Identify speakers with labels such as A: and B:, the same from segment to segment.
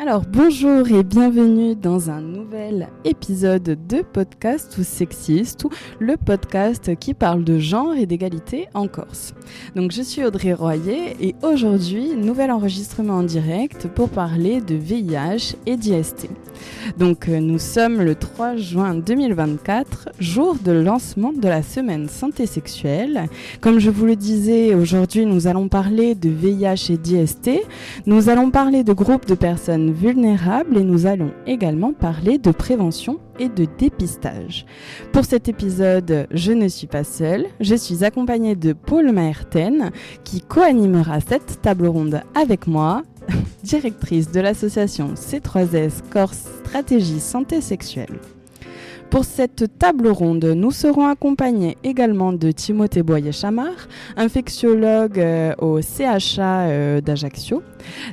A: Alors bonjour et bienvenue dans un nouvel épisode de Podcast ou Sexiste, ou le podcast qui parle de genre et d'égalité en Corse. Donc je suis Audrey Royer et aujourd'hui, nouvel enregistrement en direct pour parler de VIH et d'IST. Donc nous sommes le 3 juin 2024, jour de lancement de la semaine santé sexuelle. Comme je vous le disais, aujourd'hui nous allons parler de VIH et d'IST, nous allons parler de groupes de personnes vulnérables et nous allons également parler de prévention et de dépistage. Pour cet épisode, je ne suis pas seule, je suis accompagnée de Paul Maerten qui co-animera cette table ronde avec moi, directrice de l'association C3S Corse Stratégie Santé Sexuelle. Pour cette table ronde, nous serons accompagnés également de Timothée Boyer-Chamard, infectiologue au CHA d'Ajaccio,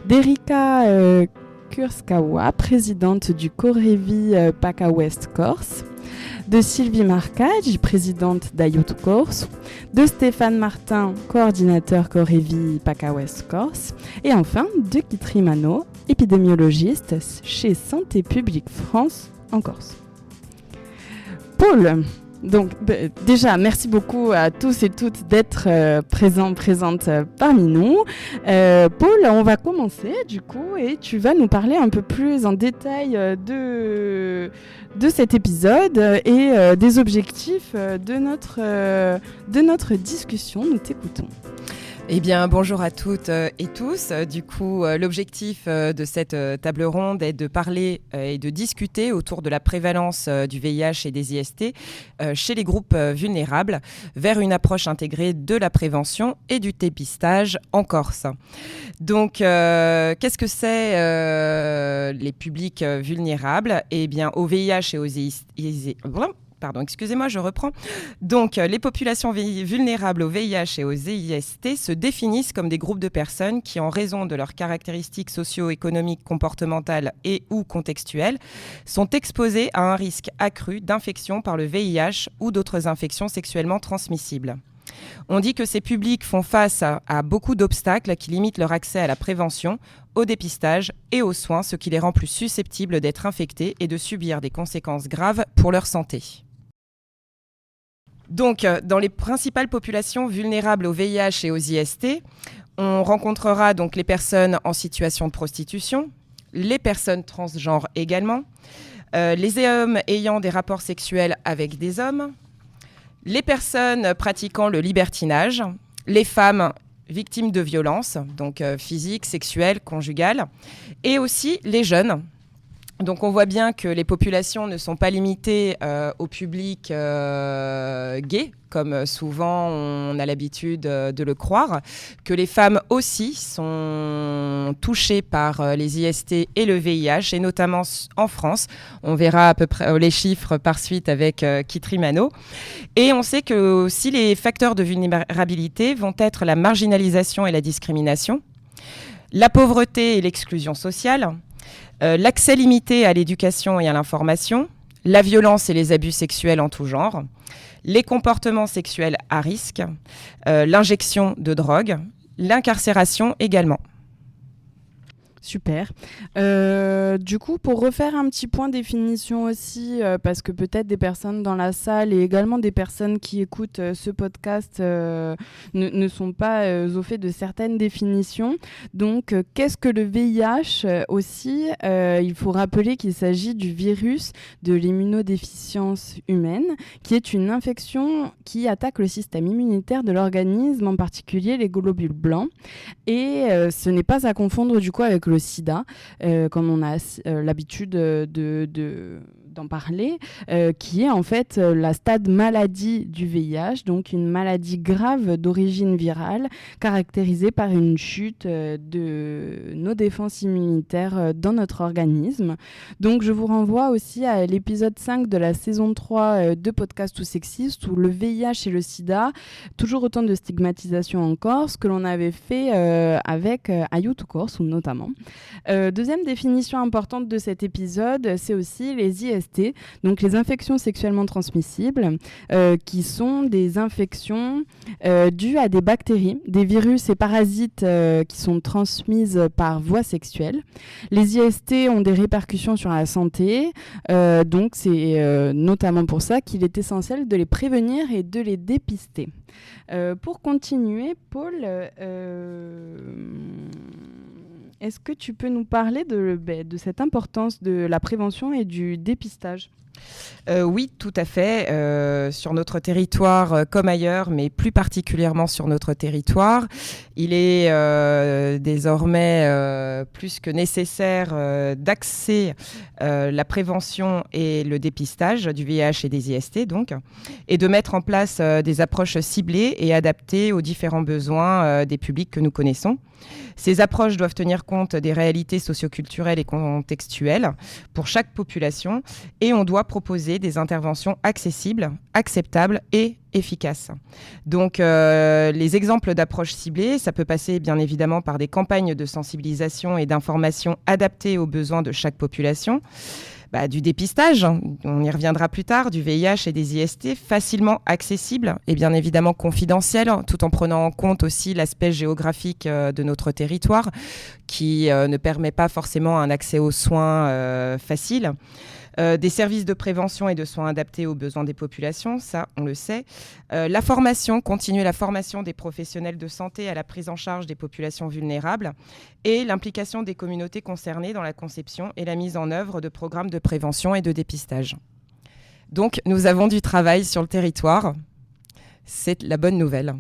A: d'Erika Kurskawa, présidente du Corevi PACA West Corse, de Sylvie Marcaggi, présidente d'Ayut Corse, de Stéphane Martin, coordinateur Corevi PACA West Corse, et enfin de Kitri Mano, épidémiologiste chez Santé publique France en Corse. Paul, donc déjà merci beaucoup à tous et toutes d'être présentes parmi nous. Paul, on va commencer du coup et tu vas nous parler un peu plus en détail de cet épisode et des objectifs de notre discussion. Nous t'écoutons.
B: Eh bien, bonjour à toutes et tous. Du coup, l'objectif de cette table ronde est de parler et de discuter autour de la prévalence du VIH et des IST chez les groupes vulnérables vers une approche intégrée de la prévention et du dépistage en Corse. Donc, qu'est-ce que c'est les publics vulnérables ? Eh bien, au VIH et aux IST... Pardon, excusez-moi, je reprends. Donc, les populations vulnérables au VIH et aux IST se définissent comme des groupes de personnes qui, en raison de leurs caractéristiques socio-économiques, comportementales et ou contextuelles, sont exposées à un risque accru d'infection par le VIH ou d'autres infections sexuellement transmissibles. On dit que ces publics font face à beaucoup d'obstacles qui limitent leur accès à la prévention, au dépistage et aux soins, ce qui les rend plus susceptibles d'être infectés et de subir des conséquences graves pour leur santé. Donc, dans les principales populations vulnérables au VIH et aux IST, on rencontrera donc les personnes en situation de prostitution, les personnes transgenres également, les hommes ayant des rapports sexuels avec des hommes, les personnes pratiquant le libertinage, les femmes victimes de violences, donc physiques, sexuelles, conjugales, et aussi les jeunes. Donc on voit bien que les populations ne sont pas limitées au public gay, comme souvent on a l'habitude de le croire, que les femmes aussi sont touchées par les IST et le VIH, et notamment en France. On verra à peu près les chiffres par suite avec Kitri Mano. Et on sait que aussi les facteurs de vulnérabilité vont être la marginalisation et la discrimination, la pauvreté et l'exclusion sociale, l'accès limité à l'éducation et à l'information, la violence et les abus sexuels en tout genre, les comportements sexuels à risque, l'injection de drogue, l'incarcération également.
A: Super. Du coup, pour refaire un petit point définition aussi, parce que peut-être des personnes dans la salle et également des personnes qui écoutent ce podcast ne sont pas au fait de certaines définitions. Donc, qu'est-ce que le VIH aussi il faut rappeler qu'il s'agit du virus de l'immunodéficience humaine, qui est une infection qui attaque le système immunitaire de l'organisme, en particulier les globules blancs. Et ce n'est pas à confondre du coup avec le sida, comme on a l'habitude d'en parler, qui est en fait la stade maladie du VIH, donc une maladie grave d'origine virale, caractérisée par une chute de nos défenses immunitaires dans notre organisme. Donc je vous renvoie aussi à l'épisode 5 de la saison 3 de Podcast ou Sexiste, où le VIH et le sida, toujours autant de stigmatisation en Corse, que l'on avait fait avec Ayut Corse, notamment. Deuxième définition importante de cet épisode, c'est aussi les IST IST, donc les infections sexuellement transmissibles, qui sont des infections dues à des bactéries, des virus et parasites qui sont transmises par voie sexuelle. Les IST ont des répercussions sur la santé, donc c'est notamment pour ça qu'il est essentiel de les prévenir et de les dépister. Pour continuer, Paul, est-ce que tu peux nous parler de cette importance de la prévention et du dépistage ?
B: Oui, tout à fait. Sur notre territoire comme ailleurs, mais plus particulièrement sur notre territoire, il est désormais plus que nécessaire d'axer la prévention et le dépistage du VIH et des IST, donc, et de mettre en place des approches ciblées et adaptées aux différents besoins des publics que nous connaissons. Ces approches doivent tenir compte des réalités socioculturelles et contextuelles pour chaque population et on doit proposer des interventions accessibles, acceptables et efficaces. Donc les exemples d'approches ciblées, ça peut passer bien évidemment par des campagnes de sensibilisation et d'information adaptées aux besoins de chaque population. Du dépistage, on y reviendra plus tard, du VIH et des IST, facilement accessible et bien évidemment confidentiel, tout en prenant en compte aussi l'aspect géographique de notre territoire qui ne permet pas forcément un accès aux soins facile. Des services de prévention et de soins adaptés aux besoins des populations, ça on le sait. La formation, continuer la formation des professionnels de santé à la prise en charge des populations vulnérables et l'implication des communautés concernées dans la conception et la mise en œuvre de programmes de prévention et de dépistage. Donc nous avons du travail sur le territoire, c'est la bonne nouvelle.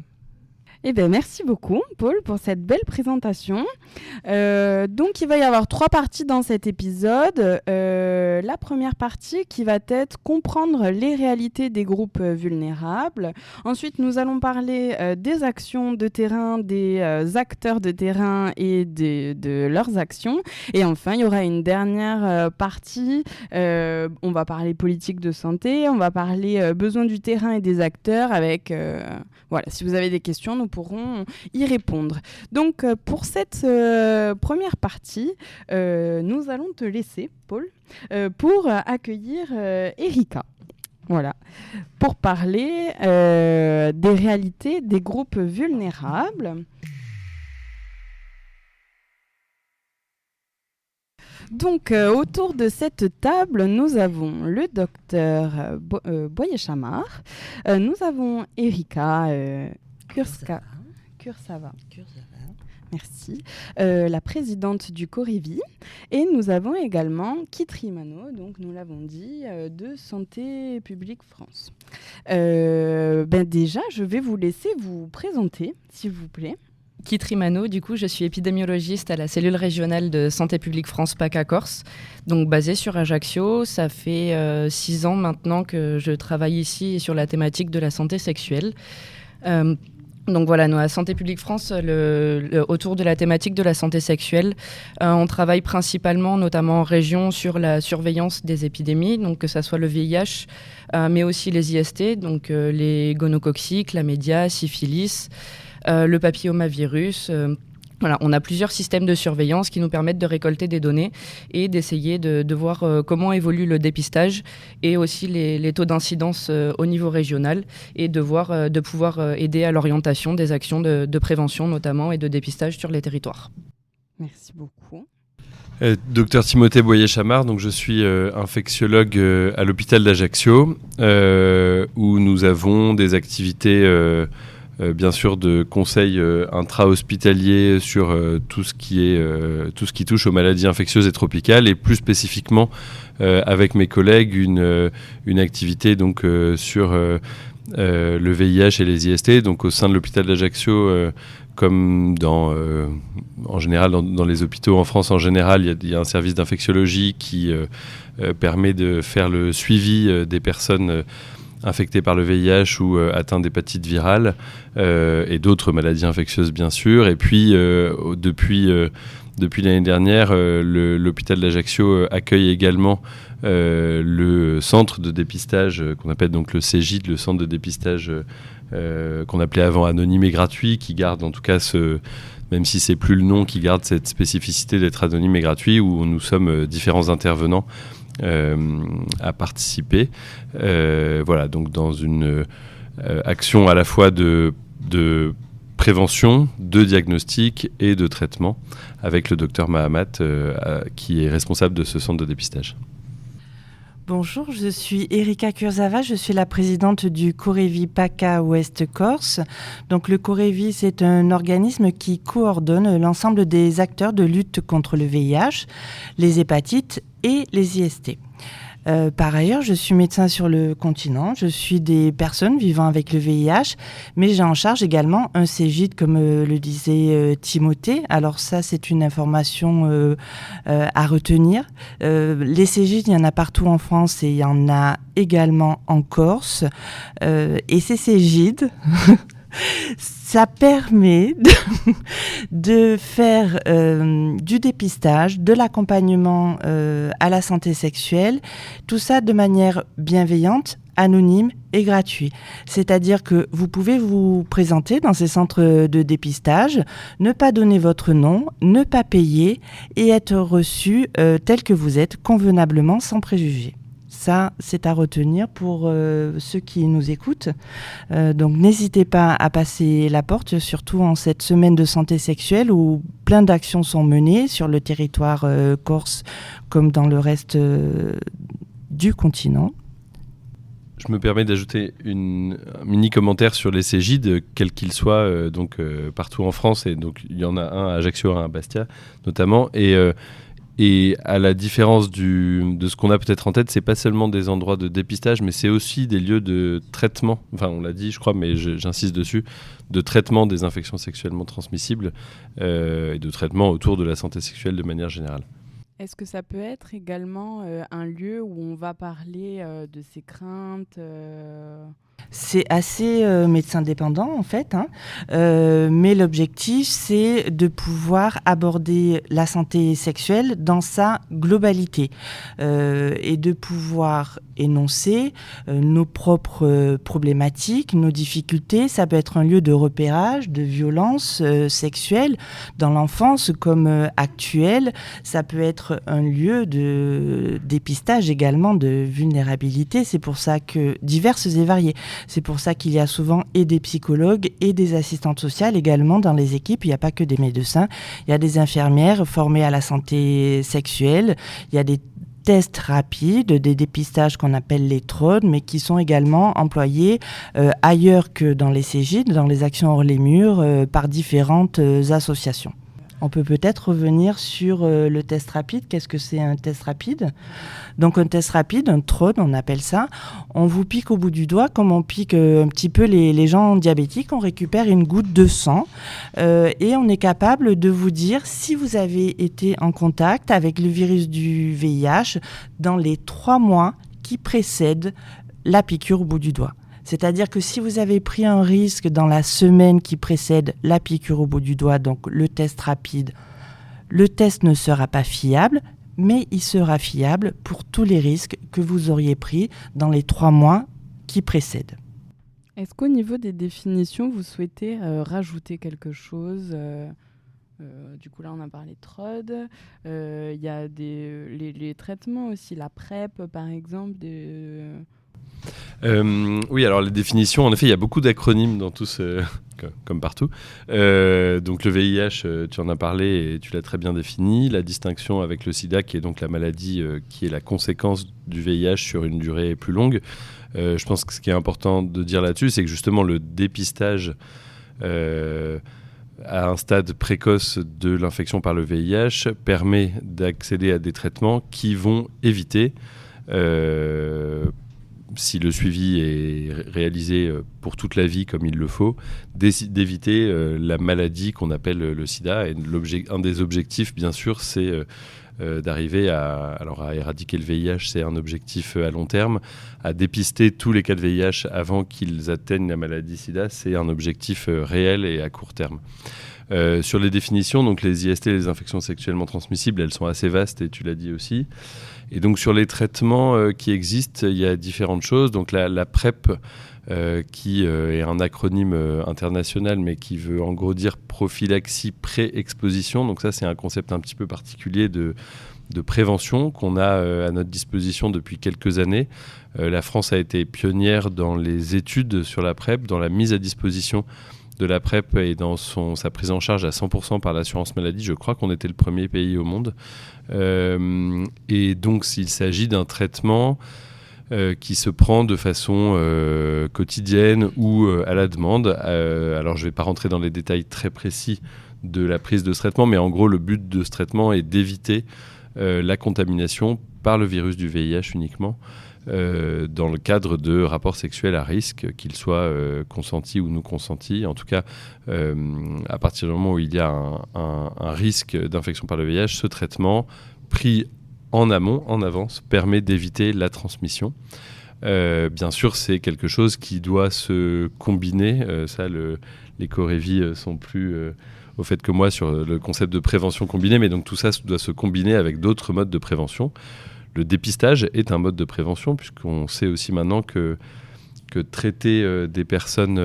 A: Eh bien, merci beaucoup, Paul, pour cette belle présentation. Donc, il va y avoir 3 parties dans cet épisode. La première partie qui va être comprendre les réalités des groupes vulnérables. Ensuite, nous allons parler des actions de terrain, des acteurs de terrain et de leurs actions. Et enfin, il y aura une dernière partie. On va parler politique de santé, on va parler besoins du terrain et des acteurs avec... Voilà, si vous avez des questions, nous pourrons y répondre. Donc, pour cette première partie, nous allons te laisser, Paul, pour accueillir Erika. Voilà, pour parler des réalités des groupes vulnérables. Donc, autour de cette table, nous avons le docteur Boyer-Chamard, nous avons Erika Kursava. Merci. La présidente du Corévi. Et nous avons également Kitri Mano, donc nous l'avons dit, de Santé publique France. Déjà, je vais vous laisser vous présenter, s'il vous plaît.
C: Kitri Mano, du coup, je suis épidémiologiste à la cellule régionale de Santé publique France PACA Corse, donc basée sur Ajaccio. Ça fait 6 ans maintenant que je travaille ici sur la thématique de la santé sexuelle. Donc voilà, nous à Santé publique France, autour de la thématique de la santé sexuelle, on travaille principalement, notamment en région, sur la surveillance des épidémies, donc que ça soit le VIH, mais aussi les IST, donc les gonococciques, chlamydia, syphilis, le papillomavirus. Voilà, on a plusieurs systèmes de surveillance qui nous permettent de récolter des données et d'essayer de voir comment évolue le dépistage et aussi les taux d'incidence au niveau régional et de pouvoir aider à l'orientation des actions de prévention notamment et de dépistage sur les territoires.
A: Merci beaucoup.
D: Docteur Timothée Boyer-Chamard, donc je suis infectiologue à l'hôpital d'Ajaccio où nous avons des activités bien sûr de conseils intra-hospitaliers sur tout ce qui touche aux maladies infectieuses et tropicales et plus spécifiquement avec mes collègues une activité donc sur le VIH et les IST, donc au sein de l'hôpital d'Ajaccio comme en général dans les hôpitaux en France en général, il y a un service d'infectiologie qui permet de faire le suivi des personnes infectés par le VIH ou atteints d'hépatite virale et d'autres maladies infectieuses bien sûr. Et puis depuis l'année dernière, l'hôpital d'Ajaccio accueille également le centre de dépistage qu'on appelle donc le CEGID, le centre de dépistage qu'on appelait avant anonyme et gratuit, qui garde en tout cas même si c'est plus le nom, qui garde cette spécificité d'être anonyme et gratuit, où nous sommes différents intervenants à participer. Voilà, donc dans une action à la fois de prévention, de diagnostic et de traitement avec le docteur Mahamat qui est responsable de ce centre de dépistage.
E: Bonjour, je suis Erika Kurzava, je suis la présidente du Corévi PACA Ouest Corse. Donc le Corévi, c'est un organisme qui coordonne l'ensemble des acteurs de lutte contre le VIH, les hépatites et les IST. Par ailleurs, je suis médecin sur le continent. Je suis des personnes vivant avec le VIH, mais j'ai en charge également un CEGID, comme le disait Timothée. Alors ça, c'est une information à retenir. Les CEGID, il y en a partout en France et il y en a également en Corse. Et ces CEGID... Ça permet de faire du dépistage, de l'accompagnement à la santé sexuelle, tout ça de manière bienveillante, anonyme et gratuit. C'est-à-dire que vous pouvez vous présenter dans ces centres de dépistage, ne pas donner votre nom, ne pas payer et être reçu tel que vous êtes, convenablement, sans préjugés. Ça, c'est à retenir pour ceux qui nous écoutent. Donc, n'hésitez pas à passer la porte, surtout en cette semaine de santé sexuelle où plein d'actions sont menées sur le territoire corse comme dans le reste du continent.
D: Je me permets d'ajouter un mini commentaire sur les CEGID, quels qu'ils soient, partout en France. Et donc, il y en a un à Ajaccio, un à Bastia, notamment. Et à la différence de ce qu'on a peut-être en tête, c'est pas seulement des endroits de dépistage, mais c'est aussi des lieux de traitement. Enfin, on l'a dit, je crois, mais j'insiste dessus, de traitement des infections sexuellement transmissibles et de traitement autour de la santé sexuelle de manière générale.
A: Est-ce que ça peut être également un lieu où on va parler de ses craintes
E: C'est assez médecin dépendant en fait, mais l'objectif c'est de pouvoir aborder la santé sexuelle dans sa globalité et de pouvoir énoncer nos propres problématiques, nos difficultés. Ça peut être un lieu de repérage, de violence sexuelle dans l'enfance comme actuelle. Ça peut être un lieu de dépistage également de vulnérabilité. C'est pour ça que diverses et variées. C'est pour ça qu'il y a souvent et des psychologues et des assistantes sociales également dans les équipes. Il n'y a pas que des médecins. Il y a des infirmières formées à la santé sexuelle. Il y a des tests rapides, des dépistages qu'on appelle les TROD, mais qui sont également employés ailleurs que dans les CEGID, dans les actions hors les murs, par différentes associations. On peut peut-être revenir sur le test rapide. Qu'est-ce que c'est un test rapide ? Donc un test rapide, un TROD, on appelle ça. On vous pique au bout du doigt, comme on pique un petit peu les gens diabétiques. On récupère une goutte de sang et on est capable de vous dire si vous avez été en contact avec le virus du VIH dans les 3 mois qui précèdent la piqûre au bout du doigt. C'est-à-dire que si vous avez pris un risque dans la semaine qui précède la piqûre au bout du doigt, donc le test rapide, le test ne sera pas fiable, mais il sera fiable pour tous les risques que vous auriez pris dans les 3 mois qui précèdent.
A: Est-ce qu'au niveau des définitions, vous souhaitez rajouter quelque chose du coup, là, on a parlé de TROD. Il y a les traitements aussi, la PrEP, par exemple,
D: oui, alors les définitions, en effet, il y a beaucoup d'acronymes dans tout comme partout. Donc le VIH, tu en as parlé et tu l'as très bien défini. La distinction avec le sida, qui est donc la maladie qui est la conséquence du VIH sur une durée plus longue. Je pense que ce qui est important de dire là-dessus, c'est que justement le dépistage à un stade précoce de l'infection par le VIH permet d'accéder à des traitements qui vont éviter si le suivi est réalisé pour toute la vie comme il le faut, d'éviter la maladie qu'on appelle le sida. Et un des objectifs, bien sûr, c'est d'arriver à éradiquer le VIH, c'est un objectif à long terme. À dépister tous les cas de VIH avant qu'ils atteignent la maladie sida, c'est un objectif réel et à court terme. Sur les définitions, donc les IST, les infections sexuellement transmissibles, elles sont assez vastes et tu l'as dit aussi. Et donc sur les traitements qui existent, il y a différentes choses. Donc la PrEP, qui est un acronyme international, mais qui veut en gros dire prophylaxie pré-exposition. Donc ça, c'est un concept un petit peu particulier de prévention qu'on a à notre disposition depuis quelques années. La France a été pionnière dans les études sur la PrEP, dans la mise à disposition de la PrEP et dans sa prise en charge à 100% par l'assurance maladie. Je crois qu'on était le premier pays au monde. Et donc, s'il s'agit d'un traitement qui se prend de façon quotidienne ou à la demande. Alors, je ne vais pas rentrer dans les détails très précis de la prise de ce traitement, mais en gros, le but de ce traitement est d'éviter la contamination par le virus du VIH uniquement, dans le cadre de rapports sexuels à risque, qu'ils soient consentis ou non consentis. En tout cas, à partir du moment où il y a un risque d'infection par le VIH, ce traitement, pris en amont, en avance, permet d'éviter la transmission. Bien sûr, c'est quelque chose qui doit se combiner. Les Corévis sont plus au fait que moi sur le concept de prévention combinée, mais donc tout ça doit se combiner avec d'autres modes de prévention. Le dépistage est un mode de prévention, puisqu'on sait aussi maintenant que traiter des personnes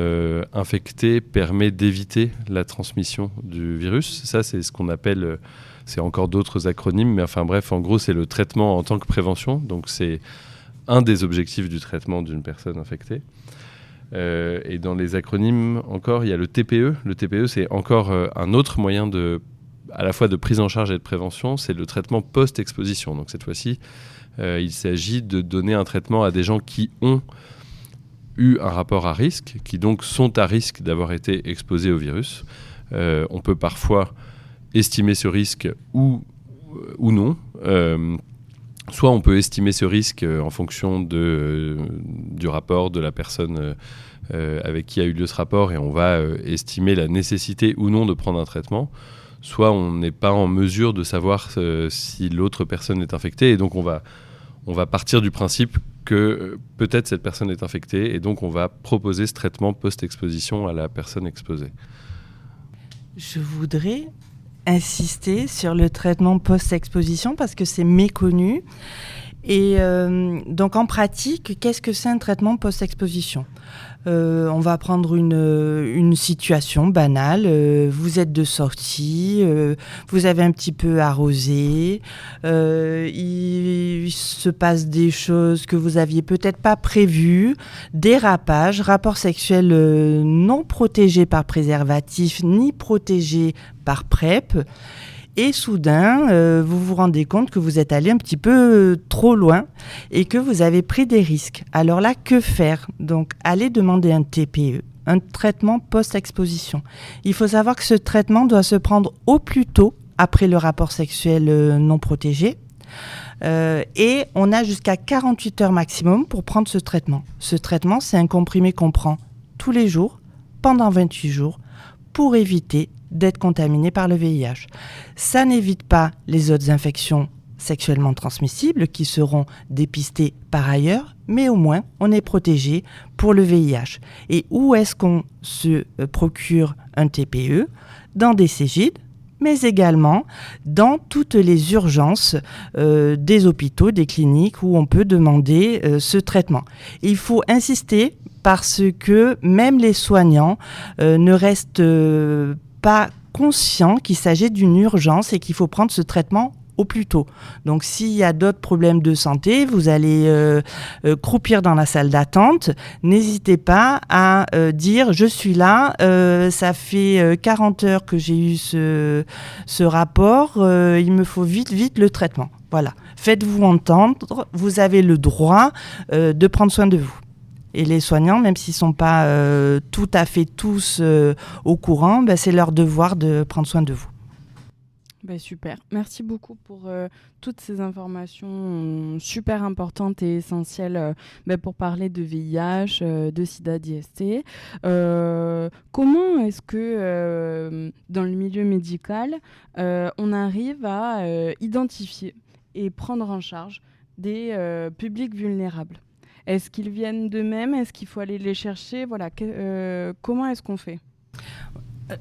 D: infectées permet d'éviter la transmission du virus. Ça, c'est ce qu'on appelle, c'est encore d'autres acronymes, mais enfin bref, en gros, c'est le traitement en tant que prévention. Donc, c'est un des objectifs du traitement d'une personne infectée. Et dans les acronymes, encore, il y a le TPE. Le TPE, c'est encore un autre moyen à la fois de prise en charge et de prévention, c'est le traitement post-exposition. Donc cette fois-ci, il s'agit de donner un traitement à des gens qui ont eu un rapport à risque, qui donc sont à risque d'avoir été exposés au virus. On peut parfois estimer ce risque ou non. Soit on peut estimer ce risque en fonction du rapport de la personne avec qui a eu lieu ce rapport, et on va estimer la nécessité ou non de prendre un traitement. Soit on n'est pas en mesure de savoir si l'autre personne est infectée, et donc on va partir du principe que peut-être cette personne est infectée, et donc on va proposer ce traitement post-exposition à la personne exposée.
E: Je voudrais insister sur le traitement post-exposition parce que c'est méconnu. Et donc en pratique, qu'est-ce que c'est un traitement post-exposition ? On va prendre une situation banale. Vous êtes de sortie, vous avez un petit peu arrosé, il se passe des choses que vous n'aviez peut-être pas prévues, dérapage, rapport sexuel non protégé par préservatif ni protégé par PrEP. Et soudain, vous vous rendez compte que vous êtes allé un petit peu trop loin et que vous avez pris des risques. Alors là, que faire ? Donc, allez demander un TPE, un traitement post-exposition. Il faut savoir que ce traitement doit se prendre au plus tôt après le rapport sexuel non protégé. Et on a jusqu'à 48 heures maximum pour prendre ce traitement. Ce traitement, c'est un comprimé qu'on prend tous les jours, pendant 28 jours, pour éviter d'être contaminé par le VIH. Ça n'évite pas les autres infections sexuellement transmissibles qui seront dépistées par ailleurs, mais au moins on est protégé pour le VIH. Et où est-ce qu'on se procure un TPE ? Dans des Cégides, mais également dans toutes les urgences des hôpitaux, des cliniques où on peut demander ce traitement. Et il faut insister parce que même les soignants ne restent pas conscients qu'il s'agit d'une urgence et qu'il faut prendre ce traitement au plus tôt. Donc s'il y a d'autres problèmes de santé, vous allez croupir dans la salle d'attente, n'hésitez pas à dire je suis là, ça fait 40 heures que j'ai eu ce rapport, il me faut vite le traitement. Voilà, faites-vous entendre, vous avez le droit de prendre soin de vous. Et les soignants, même s'ils ne sont pas tout à fait tous au courant, c'est leur devoir de prendre soin de vous.
A: Super. Merci beaucoup pour toutes ces informations super importantes et essentielles pour parler de VIH, de sida, d'IST. Comment est-ce que dans le milieu médical, on arrive à identifier et prendre en charge des publics vulnérables ? Est-ce qu'ils viennent d'eux-mêmes ? Est-ce qu'il faut aller les chercher ? Voilà. Comment est-ce qu'on fait ?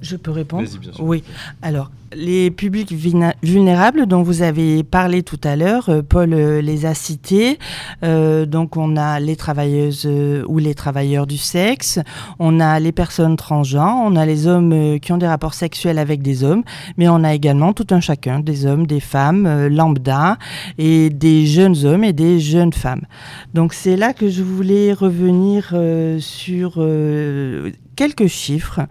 E: Je peux répondre ?
D: Vas-y, bien sûr.
E: Oui. Alors, les publics vulnérables dont vous avez parlé tout à l'heure, Paul les a cités. Donc, on a les travailleuses ou les travailleurs du sexe, on a les personnes transgenres, on a les hommes qui ont des rapports sexuels avec des hommes, mais on a également tout un chacun, des hommes, des femmes, lambda, et des jeunes hommes et des jeunes femmes. Donc, c'est là que je voulais revenir sur quelques chiffres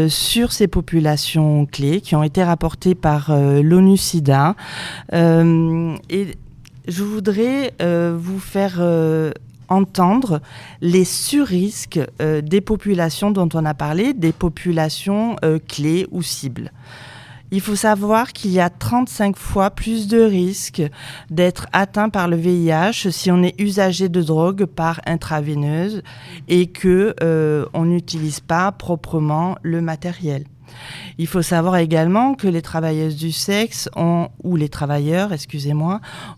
E: sur ces populations clés qui ont été rapportées par l'ONU-SIDA. Et je voudrais vous faire entendre les surrisques des populations dont on a parlé, des populations clés ou cibles. Il faut savoir qu'il y a 35 fois plus de risques d'être atteint par le VIH si on est usager de drogue par intraveineuse et que on n'utilise pas proprement le matériel. Il faut savoir également que les travailleuses du sexe ou les travailleurs,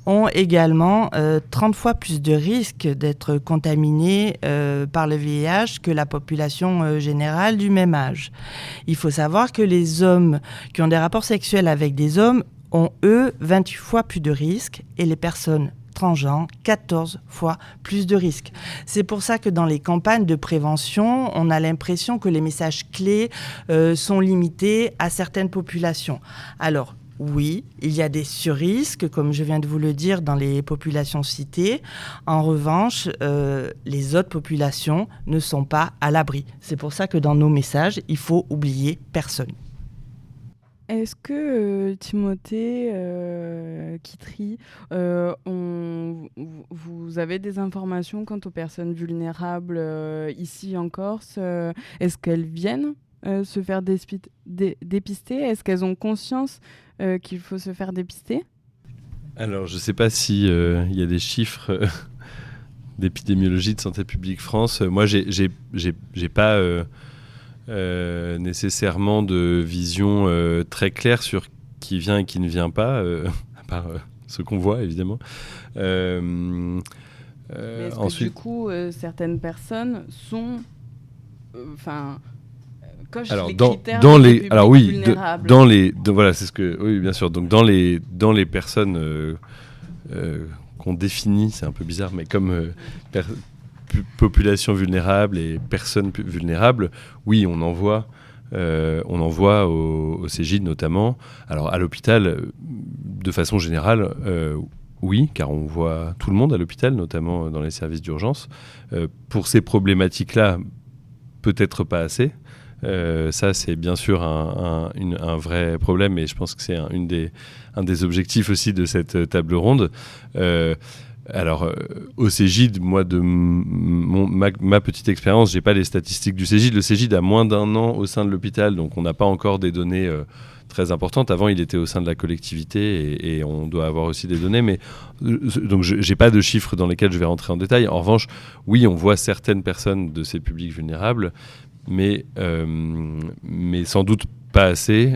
E: ont également 30 fois plus de risques d'être contaminés par le VIH que la population générale du même âge. Il faut savoir que les hommes qui ont des rapports sexuels avec des hommes ont, eux, 28 fois plus de risques et les personnes transgenres, 14 fois plus de risques. C'est pour ça que dans les campagnes de prévention, on a l'impression que les messages clés sont limités à certaines populations. Alors, oui, il y a des surrisques, comme je viens de vous le dire, dans les populations citées. En revanche, les autres populations ne sont pas à l'abri. C'est pour ça que dans nos messages, il faut oublier personne.
A: Est-ce que Timothée, Kitry, vous avez des informations quant aux personnes vulnérables ici en Corse ? Est-ce qu'elles viennent se faire dépister ? Est-ce qu'elles ont conscience qu'il faut se faire dépister ?
D: Alors, je ne sais pas s'il y a des chiffres d'épidémiologie de Santé publique France. Moi, j'ai pas nécessairement de vision très claire sur qui vient et qui ne vient pas, à part ce qu'on voit, évidemment.
A: Mais est-ce ensuite... que du coup, certaines personnes sont... cochent les critères vulnérables.
D: Voilà, c'est ce que... Oui, bien sûr. Donc, dans les personnes qu'on définit, c'est un peu bizarre, mais comme... population vulnérable et personnes vulnérables, oui, on en voit au Cégide notamment. Alors à l'hôpital, de façon générale, oui, car on voit tout le monde à l'hôpital, notamment dans les services d'urgence. Pour ces problématiques-là, peut-être pas assez. Ça, c'est bien sûr un vrai problème, et je pense que c'est un des objectifs aussi de cette table ronde. Alors, au Cégide, moi, de ma petite expérience, j'ai pas les statistiques du Cégide. Le Cégide a moins d'1 an au sein de l'hôpital, donc on n'a pas encore des données très importantes. Avant, il était au sein de la collectivité et on doit avoir aussi des données. Mais donc, j'ai pas de chiffres dans lesquels je vais rentrer en détail. En revanche, oui, on voit certaines personnes de ces publics vulnérables, mais sans doute pas assez.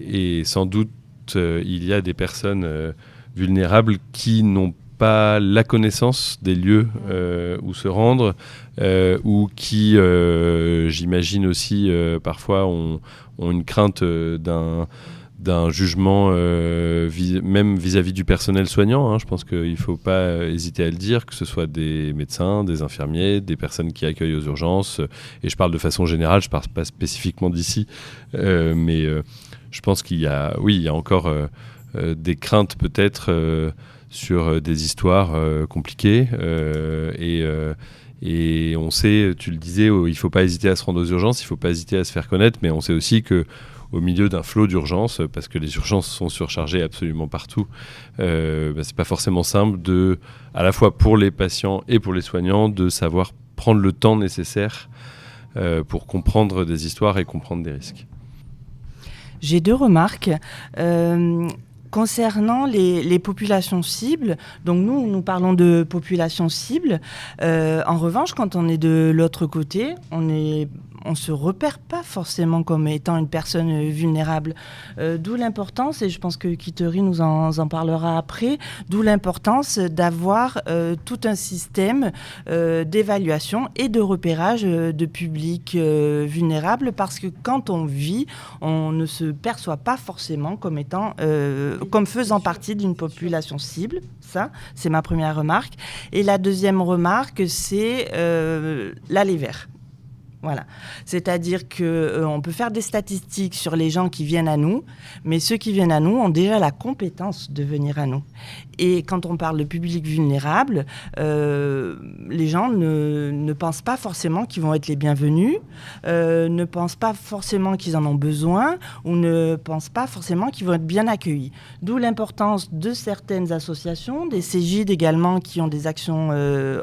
D: Et sans doute, il y a des personnes... vulnérables qui n'ont pas la connaissance des lieux où se rendre ou qui, j'imagine aussi, parfois ont une crainte d'un jugement même vis-à-vis du personnel soignant. Je pense qu'il ne faut pas hésiter à le dire, que ce soit des médecins, des infirmiers, des personnes qui accueillent aux urgences. Et je parle de façon générale, je ne parle pas spécifiquement d'ici. Mais je pense qu'il y a encore... des craintes peut-être sur des histoires compliquées et on sait, tu le disais, il ne faut pas hésiter à se rendre aux urgences, il ne faut pas hésiter à se faire connaître, mais on sait aussi qu'au milieu d'un flot d'urgences, parce que les urgences sont surchargées absolument partout, c'est pas forcément simple à la fois pour les patients et pour les soignants de savoir prendre le temps nécessaire pour comprendre des histoires et comprendre des risques.
E: J'ai 2 remarques. Concernant les populations cibles, donc nous parlons de populations cibles. En revanche, quand on est de l'autre côté, on on se repère pas forcément comme étant une personne vulnérable. D'où l'importance, et je pense que Kiteri nous en parlera après, d'où l'importance d'avoir tout un système d'évaluation et de repérage de publics vulnérables, parce que quand on vit, on ne se perçoit pas forcément comme étant, comme faisant partie d'une population cible. Ça, c'est ma première remarque. Et la deuxième remarque, c'est l'aller vers. Voilà. C'est-à-dire qu'on peut faire des statistiques sur les gens qui viennent à nous, mais ceux qui viennent à nous ont déjà la compétence de venir à nous. Et quand on parle de public vulnérable, les gens ne pensent pas forcément qu'ils vont être les bienvenus, ne pensent pas forcément qu'ils en ont besoin, ou ne pensent pas forcément qu'ils vont être bien accueillis. D'où l'importance de certaines associations, des Cégid également, qui ont des actions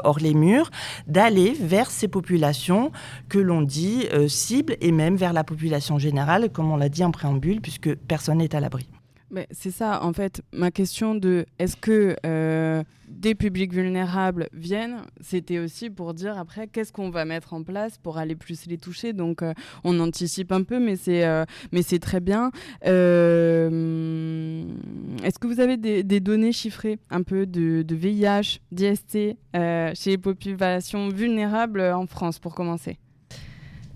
E: hors les murs, d'aller vers ces populations que l'on dit cible, et même vers la population générale, comme on l'a dit en préambule, puisque personne n'est à l'abri.
A: Mais c'est ça, en fait, ma question de est-ce que des publics vulnérables viennent, c'était aussi pour dire après qu'est-ce qu'on va mettre en place pour aller plus les toucher. Donc on anticipe un peu, mais c'est très bien. Est-ce que vous avez des données chiffrées un peu de VIH, d'IST chez les populations vulnérables en France, pour commencer?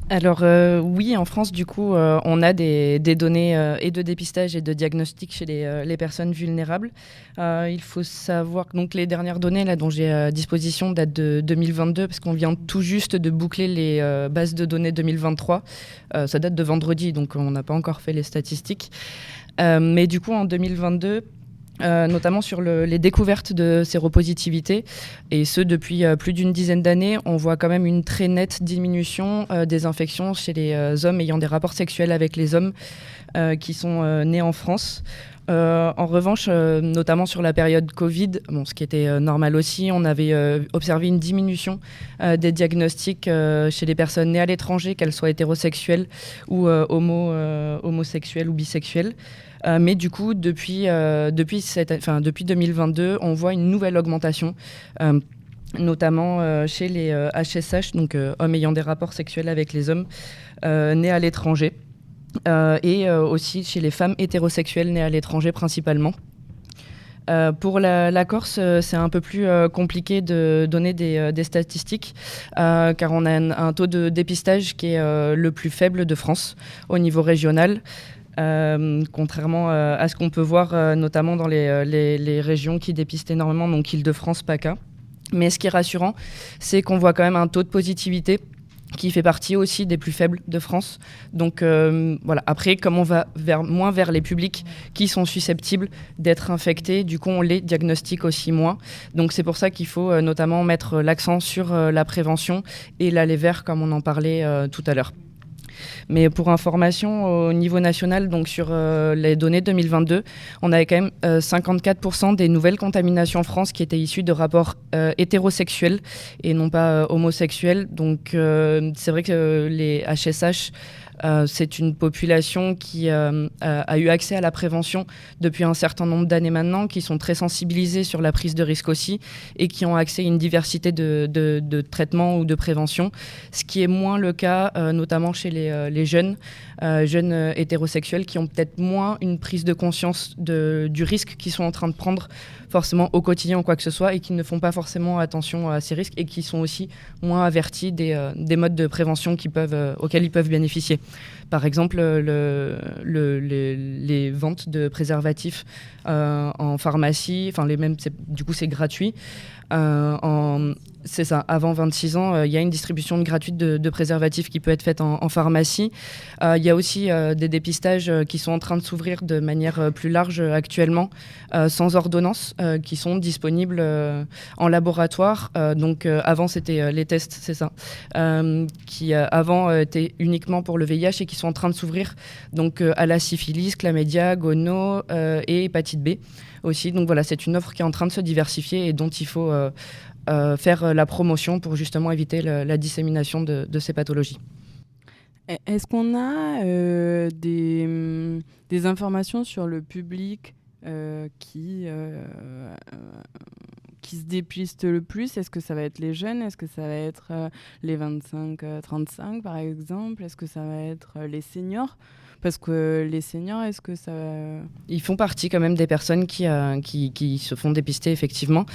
C: Alors oui, en France, du coup, on a des données et de dépistage et de diagnostic chez les personnes vulnérables. Il faut savoir que donc, les dernières données là, dont j'ai à disposition datent de 2022, parce qu'on vient tout juste de boucler les bases de données 2023. Ça date de vendredi, donc on n'a pas encore fait les statistiques. Mais du coup, en 2022... notamment sur les découvertes de séropositivité, et ce depuis plus d'une dizaine d'années, on voit quand même une très nette diminution des infections chez les hommes ayant des rapports sexuels avec les hommes qui sont nés en France. En revanche, notamment sur la période Covid, ce qui était normal aussi, on avait observé une diminution des diagnostics chez les personnes nées à l'étranger, qu'elles soient hétérosexuelles ou homosexuelles ou bisexuelles. Mais du coup, depuis 2022, on voit une nouvelle augmentation, notamment chez les HSH, donc hommes ayant des rapports sexuels avec les hommes nés à l'étranger, et aussi chez les femmes hétérosexuelles nées à l'étranger principalement. Pour la Corse, c'est un peu plus compliqué de donner des statistiques, car on a un taux de dépistage qui est le plus faible de France au niveau régional. Contrairement à ce qu'on peut voir notamment dans les régions qui dépistent énormément, donc Île-de-France, PACA. Mais ce qui est rassurant, c'est qu'on voit quand même un taux de positivité qui fait partie aussi des plus faibles de France. Donc voilà. Après, comme on va moins vers les publics qui sont susceptibles d'être infectés, du coup on les diagnostique aussi moins. Donc c'est pour ça qu'il faut notamment mettre l'accent sur la prévention et l'aller vers, comme on en parlait tout à l'heure. Mais pour information, au niveau national, donc sur les données 2022, on avait quand même 54% des nouvelles contaminations en France qui étaient issues de rapports hétérosexuels et non pas homosexuels. Donc c'est vrai que les HSH, c'est une population qui a eu accès à la prévention depuis un certain nombre d'années maintenant, qui sont très sensibilisés sur la prise de risque aussi, et qui ont accès à une diversité de traitements ou de prévention, ce qui est moins le cas notamment chez les jeunes hétérosexuels, qui ont peut-être moins une prise de conscience du risque qu'ils sont en train de prendre forcément au quotidien ou quoi que ce soit, et qui ne font pas forcément attention à ces risques, et qui sont aussi moins avertis des modes de prévention auxquels ils peuvent bénéficier. Par exemple, les ventes de préservatifs en pharmacie, du coup c'est gratuit. C'est ça, avant 26 ans, il y a une distribution gratuite de préservatifs qui peut être faite en pharmacie. Il y a aussi des dépistages qui sont en train de s'ouvrir de manière plus large actuellement, sans ordonnance, qui sont disponibles en laboratoire. Donc avant, c'était les tests, c'est ça, qui avant étaient uniquement pour le VIH et qui sont en train de s'ouvrir donc, à la syphilis, chlamydia, gono et hépatite B aussi. Donc voilà, c'est une offre qui est en train de se diversifier et dont il faut faire la promotion pour justement éviter la dissémination de ces pathologies.
A: Est-ce qu'on a des informations sur le public qui qui se dépistent le plus? Est-ce que ça va être les jeunes? Est-ce que ça va être les 25-35 par exemple? Est-ce que ça va être les seniors? Parce que les seniors, est-ce que ça...
C: Ils font partie quand même des personnes qui se font dépister, effectivement.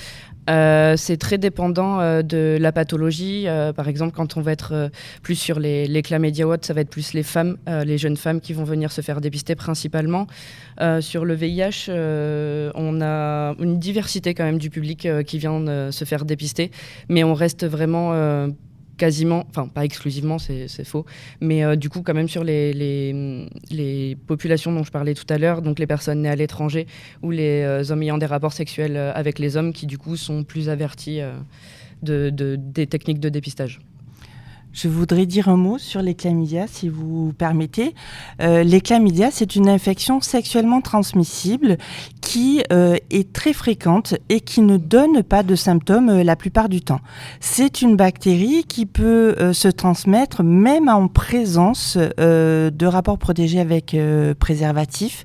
C: C'est très dépendant de la pathologie. Par exemple, quand on va être plus sur les chlamydia ou autres, ça va être plus les femmes, les jeunes femmes qui vont venir se faire dépister principalement. Sur le VIH, on a une diversité quand même du public qui vient se faire dépister, mais on reste vraiment... quasiment, enfin pas exclusivement, c'est faux, mais du coup quand même sur les populations dont je parlais tout à l'heure, donc les personnes nées à l'étranger ou les hommes ayant des rapports sexuels avec les hommes qui du coup sont plus avertis des techniques de dépistage.
E: Je voudrais dire un mot sur les chlamydia, si vous permettez. Les chlamydia, c'est une infection sexuellement transmissible qui est très fréquente et qui ne donne pas de symptômes la plupart du temps. C'est une bactérie qui peut se transmettre même en présence de rapports protégés avec préservatif.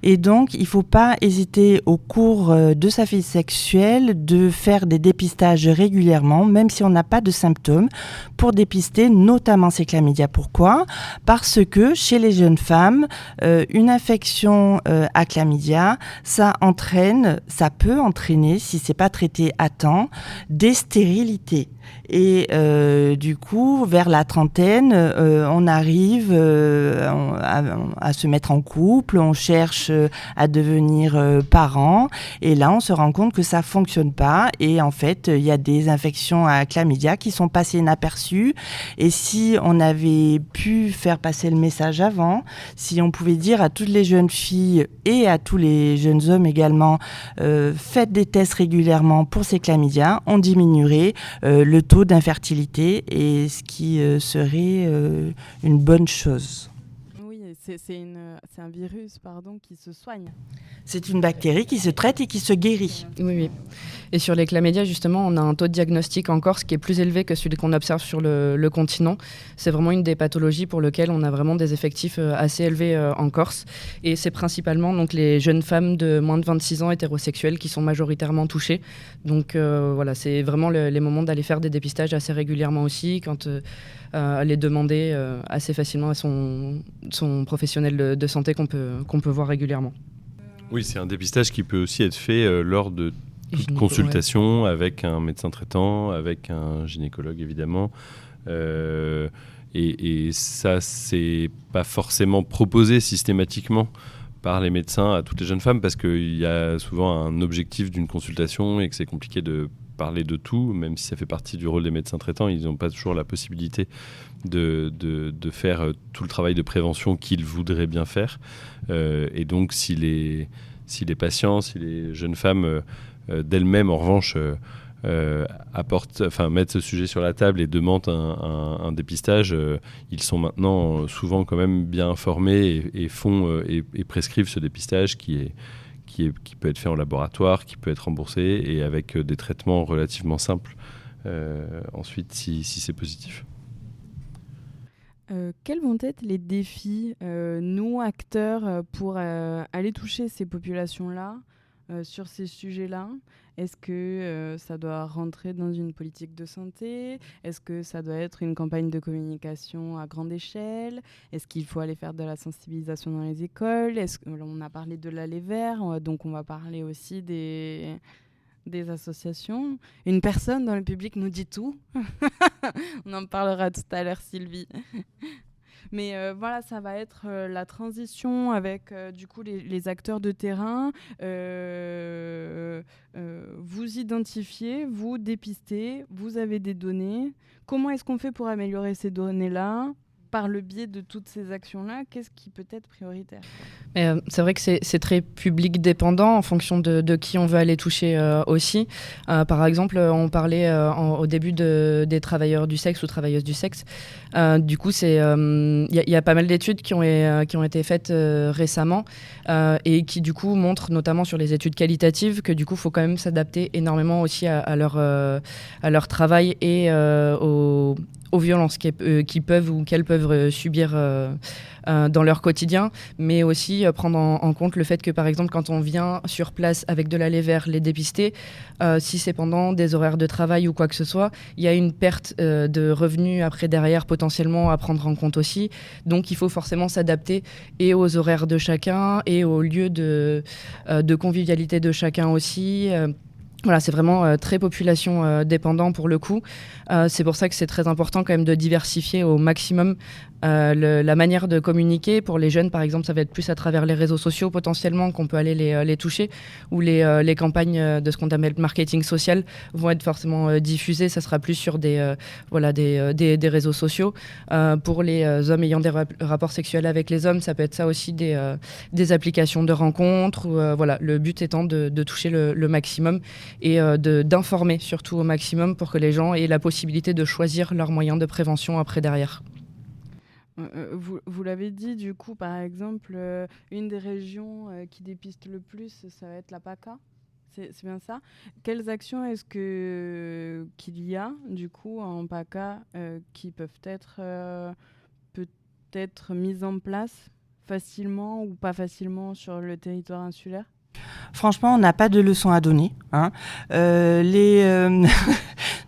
E: Et donc, il ne faut pas hésiter au cours de sa vie sexuelle de faire des dépistages régulièrement, même si on n'a pas de symptômes, pour dépister notamment ces chlamydia. Pourquoi ? Parce que chez les jeunes femmes, une infection à chlamydia, ça peut entraîner, si c'est pas traité à temps, des stérilités. Et du coup, vers la trentaine, on arrive à se mettre en couple, on cherche à devenir parents, et là, on se rend compte que ça fonctionne pas. Et en fait, il y a des infections à chlamydia qui sont passées inaperçues. Et si on avait pu faire passer le message avant, si on pouvait dire à toutes les jeunes filles et à tous les jeunes hommes également, faites des tests régulièrement pour ces chlamydia, on diminuerait le taux d'infertilité, et ce qui serait une bonne chose.
A: Oui, c'est un virus qui se soigne.
E: C'est une bactérie qui se traite et qui se guérit.
C: Oui. Et sur les chlamydia, justement, on a un taux de diagnostic en Corse qui est plus élevé que celui qu'on observe sur le continent. C'est vraiment une des pathologies pour lesquelles on a vraiment des effectifs assez élevés en Corse. Et c'est principalement donc, les jeunes femmes de moins de 26 ans hétérosexuelles qui sont majoritairement touchées. Donc voilà, c'est vraiment les moments d'aller faire des dépistages assez régulièrement aussi, quand aller demander assez facilement à son professionnel de santé qu'on peut voir régulièrement.
D: Oui, c'est un dépistage qui peut aussi être fait lors de toute consultation avec un médecin traitant, avec un gynécologue évidemment. Et ça, c'est pas forcément proposé systématiquement par les médecins à toutes les jeunes femmes, parce qu'il y a souvent un objectif d'une consultation et que c'est compliqué de parler de tout, même si ça fait partie du rôle des médecins traitants. Ils n'ont pas toujours la possibilité de faire tout le travail de prévention qu'ils voudraient bien faire. Et donc, si les patients, si les jeunes femmes d'elles-mêmes, en revanche, mettent ce sujet sur la table et demandent un dépistage, ils sont maintenant souvent quand même bien informés et font et prescrivent ce dépistage qui peut être fait en laboratoire, qui peut être remboursé et avec des traitements relativement simples ensuite si c'est positif.
A: Quels vont être les défis, nous, acteurs, pour aller toucher ces populations-là, sur ces sujets-là? Est-ce que ça doit rentrer dans une politique de santé? Est-ce que ça doit être une campagne de communication à grande échelle? Est-ce qu'il faut aller faire de la sensibilisation dans les écoles? On a parlé de l'Aller Vert, donc on va parler aussi des associations. Une personne dans le public nous dit tout. On en parlera tout à l'heure, Sylvie. Mais voilà, ça va être la transition avec du coup les acteurs de terrain. Vous identifiez, vous dépistez, vous avez des données. Comment est-ce qu'on fait pour améliorer ces données-là ? Par le biais de toutes ces actions-là, qu'est-ce qui peut être prioritaire ?
C: C'est vrai que c'est très public dépendant en fonction de qui on veut aller toucher aussi. Par exemple, on parlait au début des travailleurs du sexe ou travailleuses du sexe. Du coup, il y a pas mal d'études qui ont été faites récemment et qui du coup montrent, notamment sur les études qualitatives, que du coup, il faut quand même s'adapter énormément aussi à leur travail et aux violences qui peuvent ou qu'elles peuvent peuvent subir dans leur quotidien, mais aussi prendre en compte le fait que, par exemple, quand on vient sur place avec de la levère les dépister, si c'est pendant des horaires de travail ou quoi que ce soit, il y a une perte de revenus après derrière potentiellement à prendre en compte aussi. Donc il faut forcément s'adapter et aux horaires de chacun et aux lieux de convivialité de chacun aussi. Voilà, c'est vraiment très population dépendant pour le coup. C'est pour ça que c'est très important quand même de diversifier au maximum la manière de communiquer. Pour les jeunes, par exemple, ça va être plus à travers les réseaux sociaux potentiellement qu'on peut aller les toucher, ou les campagnes de ce qu'on appelle marketing social vont être forcément diffusées. Ça sera plus sur des réseaux sociaux. Pour les hommes ayant des rapports sexuels avec les hommes, ça peut être ça aussi, des applications de rencontres. Voilà, le but étant de toucher le maximum et d'informer surtout au maximum pour que les gens aient la possibilité de choisir leurs moyens de prévention après derrière.
A: Vous l'avez dit, du coup, par exemple, une des régions qui dépiste le plus, ça va être la PACA. C'est bien ça. Quelles actions est-ce qu'il y a, du coup, en PACA qui peuvent être peut-être mises en place facilement ou pas facilement sur le territoire insulaire ?
E: Franchement, on n'a pas de leçons à donner.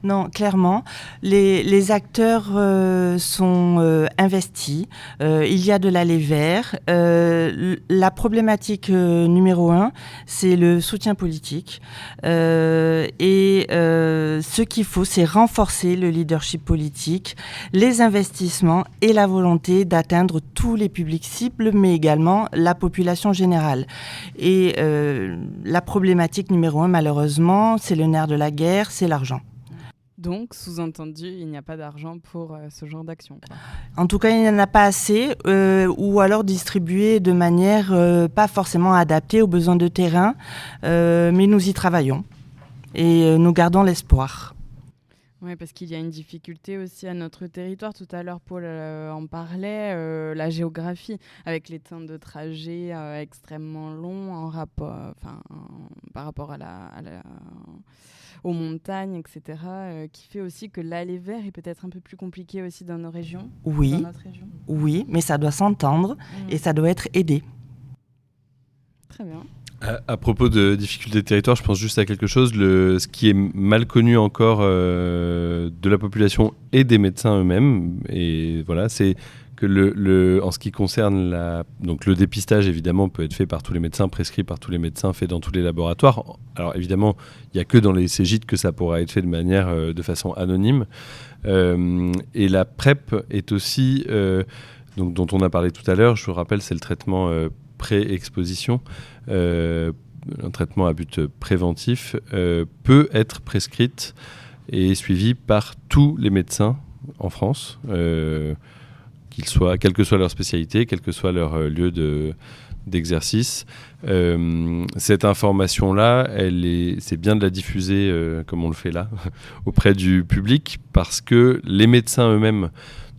E: Non, clairement, les acteurs sont investis. Il y a de la levère. La problématique numéro 1, c'est le soutien politique. Ce qu'il faut, c'est renforcer le leadership politique, les investissements et la volonté d'atteindre tous les publics cibles, mais également la population générale. Et la problématique numéro 1, malheureusement, c'est le nerf de la guerre, c'est l'argent.
A: Donc, sous-entendu, il n'y a pas d'argent pour ce genre d'action.
E: En tout cas, il n'y en a pas assez, ou alors distribué de manière pas forcément adaptée aux besoins de terrain, mais nous y travaillons et nous gardons l'espoir.
A: Oui, parce qu'il y a une difficulté aussi à notre territoire. Tout à l'heure, Paul en parlait, la géographie, avec les temps de trajet extrêmement longs par rapport aux montagnes, etc., qui fait aussi que l'aller vers est peut-être un peu plus compliqué aussi dans nos régions.
E: Oui,
A: dans notre région.
E: Oui, mais ça doit s'entendre et ça doit être aidé.
A: Très bien.
D: À propos de difficultés de territoire, je pense juste à quelque chose. Ce qui est mal connu encore de la population et des médecins eux-mêmes, et voilà, c'est que en ce qui concerne donc le dépistage, évidemment, peut être fait par tous les médecins, prescrit par tous les médecins, fait dans tous les laboratoires. Alors évidemment, il n'y a que dans les Cégid que ça pourra être fait de façon anonyme. Et la PrEP est aussi, dont on a parlé tout à l'heure, je vous rappelle, c'est le traitement pré-exposition, un traitement à but préventif, peut être prescrite et suivie par tous les médecins en France, quelle que soit leur spécialité, quel que soit leur lieu d'exercice. Cette information-là, c'est bien de la diffuser, comme on le fait là, auprès du public, parce que les médecins eux-mêmes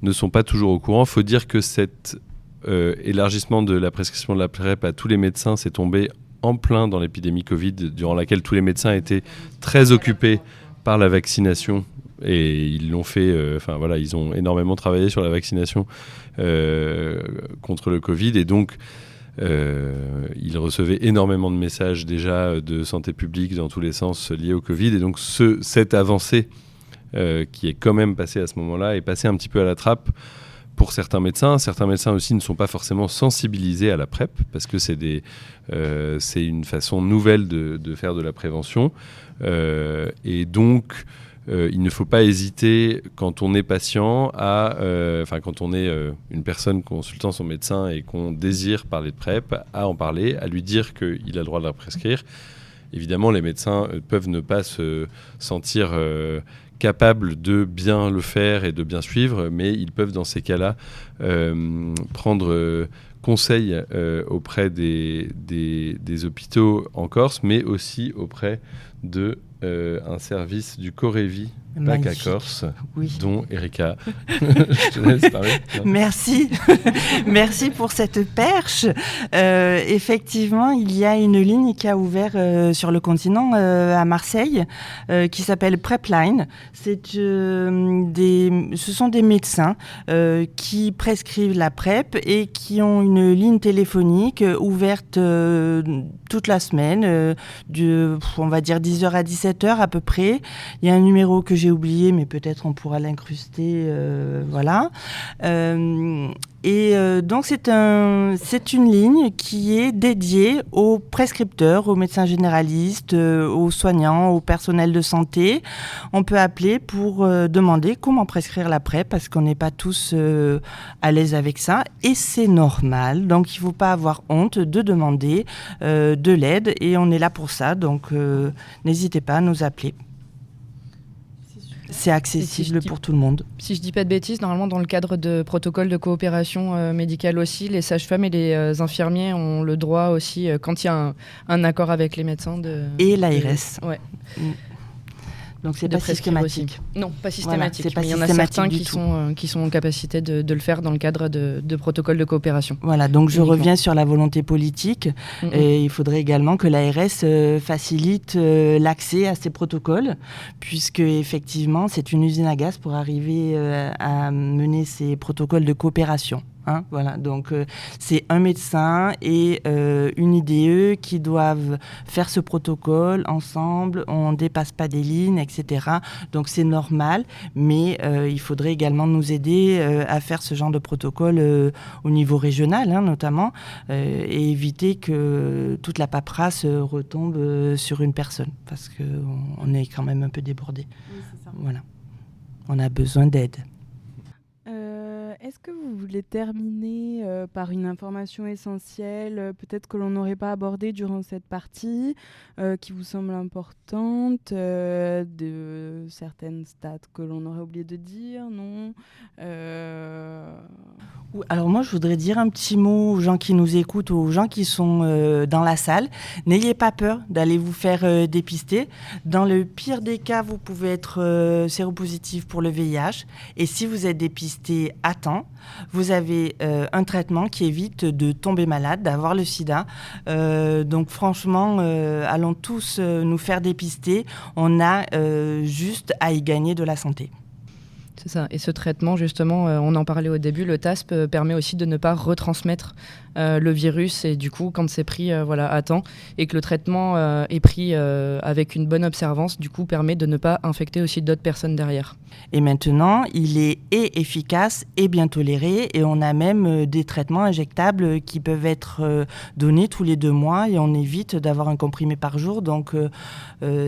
D: ne sont pas toujours au courant. Il faut dire que cet élargissement de la prescription de la PrEP à tous les médecins s'est tombé en plein dans l'épidémie Covid, durant laquelle tous les médecins étaient très occupés par la vaccination. Et ils l'ont fait, ils ont énormément travaillé sur la vaccination contre le Covid. Et donc, ils recevaient énormément de messages déjà de santé publique dans tous les sens liés au Covid. Et donc, cette avancée qui est quand même passée à ce moment-là est passée un petit peu à la trappe pour certains médecins. Certains médecins aussi ne sont pas forcément sensibilisés à la PrEP parce que c'est une façon nouvelle de faire de la prévention. Et donc, il ne faut pas hésiter, quand on est patient, quand on est une personne consultant son médecin et qu'on désire parler de PrEP, à en parler, à lui dire qu'il a le droit de la prescrire. Évidemment, les médecins peuvent ne pas se sentir capables de bien le faire et de bien suivre, mais ils peuvent, dans ces cas-là, prendre conseil auprès des hôpitaux en Corse, mais aussi auprès de un service du Corévi
E: Magnifique.
D: PACA Corse,
E: Oui.
D: dont Erika, je te laisse parler.
E: Merci, merci pour cette perche. Effectivement, il y a une ligne qui a ouvert sur le continent à Marseille qui s'appelle PrepLine. Ce sont des médecins qui prescrivent la PrEP et qui ont une ligne téléphonique ouverte toute la semaine, on va dire 10h à 17h à peu près. Il y a un numéro que j'ai oublié, mais peut-être on pourra l'incruster. Voilà. Donc c'est une ligne qui est dédiée aux prescripteurs, aux médecins généralistes, aux soignants, au personnel de santé. On peut appeler pour demander comment prescrire la PrEP parce qu'on n'est pas tous à l'aise avec ça et c'est normal. Donc il ne faut pas avoir honte de demander de l'aide et on est là pour ça. Donc n'hésitez pas à nous appeler. C'est accessible pour tout le monde.
C: Si je dis pas de bêtises, normalement dans le cadre de protocoles de coopération médicale aussi, les sages-femmes et les infirmiers ont le droit aussi, quand il y a un accord avec les médecins,
E: et l'ARS.
C: Ouais.
E: Donc c'est
C: de
E: pas
C: prescrire
E: systématique.
C: Aussi. Non, pas systématique.
E: Voilà, c'est pas
C: mais il y en a certains qui sont en capacité de le faire dans le cadre de protocoles de coopération.
E: Voilà, donc je reviens sur la volonté politique. Et il faudrait également que l'ARS facilite l'accès à ces protocoles, puisque effectivement c'est une usine à gaz pour arriver à mener ces protocoles de coopération. Voilà, donc c'est un médecin et une IDE qui doivent faire ce protocole ensemble, on ne dépasse pas des lignes, etc. Donc c'est normal, mais il faudrait également nous aider à faire ce genre de protocole au niveau régional, notamment, et éviter que toute la paperasse retombe sur une personne, parce qu'on est quand même un peu débordé.
A: Oui, c'est ça.
E: Voilà, on a besoin d'aide.
A: Est-ce que vous voulez terminer par une information essentielle, peut-être que l'on n'aurait pas abordée durant cette partie, qui vous semble importante, de certaines stats que l'on aurait oublié de dire, non
E: Alors moi, je voudrais dire un petit mot aux gens qui nous écoutent, aux gens qui sont dans la salle. N'ayez pas peur d'aller vous faire dépister. Dans le pire des cas, vous pouvez être séropositif pour le VIH. Et si vous êtes dépisté à temps, vous avez un traitement qui évite de tomber malade, d'avoir le sida. Donc franchement, allons tous nous faire dépister. On a juste à y gagner de la santé.
C: C'est ça. Et ce traitement, justement, on en parlait au début, le TASP permet aussi de ne pas retransmettre le virus. Et du coup, quand c'est pris à temps et que le traitement est pris avec une bonne observance, du coup, permet de ne pas infecter aussi d'autres personnes derrière.
E: Et maintenant, il est efficace et bien toléré. Et on a même des traitements injectables qui peuvent être donnés tous les 2 mois. Et on évite d'avoir un comprimé par jour. Donc,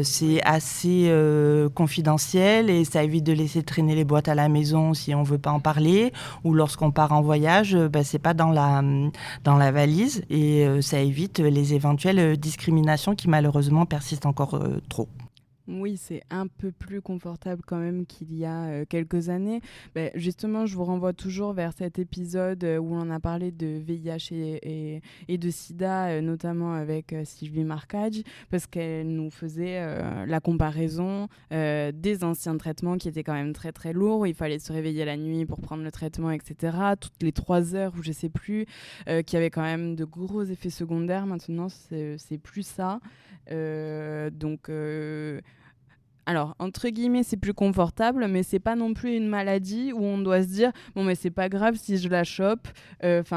E: c'est assez confidentiel et ça évite de laisser traîner les boîtes à la maison si on ne veut pas en parler. Ou lorsqu'on part en voyage, c'est pas dans la valise. Et ça évite les éventuelles discriminations qui malheureusement persistent encore trop.
A: Oui, c'est un peu plus confortable quand même qu'il y a quelques années. Justement, je vous renvoie toujours vers cet épisode où on a parlé de VIH et de sida, notamment avec Sylvie Marcage, parce qu'elle nous faisait la comparaison des anciens traitements qui étaient quand même très très lourds, où il fallait se réveiller la nuit pour prendre le traitement, etc. Toutes les 3 heures, ou je sais plus, qui avaient quand même de gros effets secondaires. Maintenant, c'est plus ça. Alors, entre guillemets, c'est plus confortable, mais c'est pas non plus une maladie où on doit se dire bon, mais c'est pas grave si je la chope.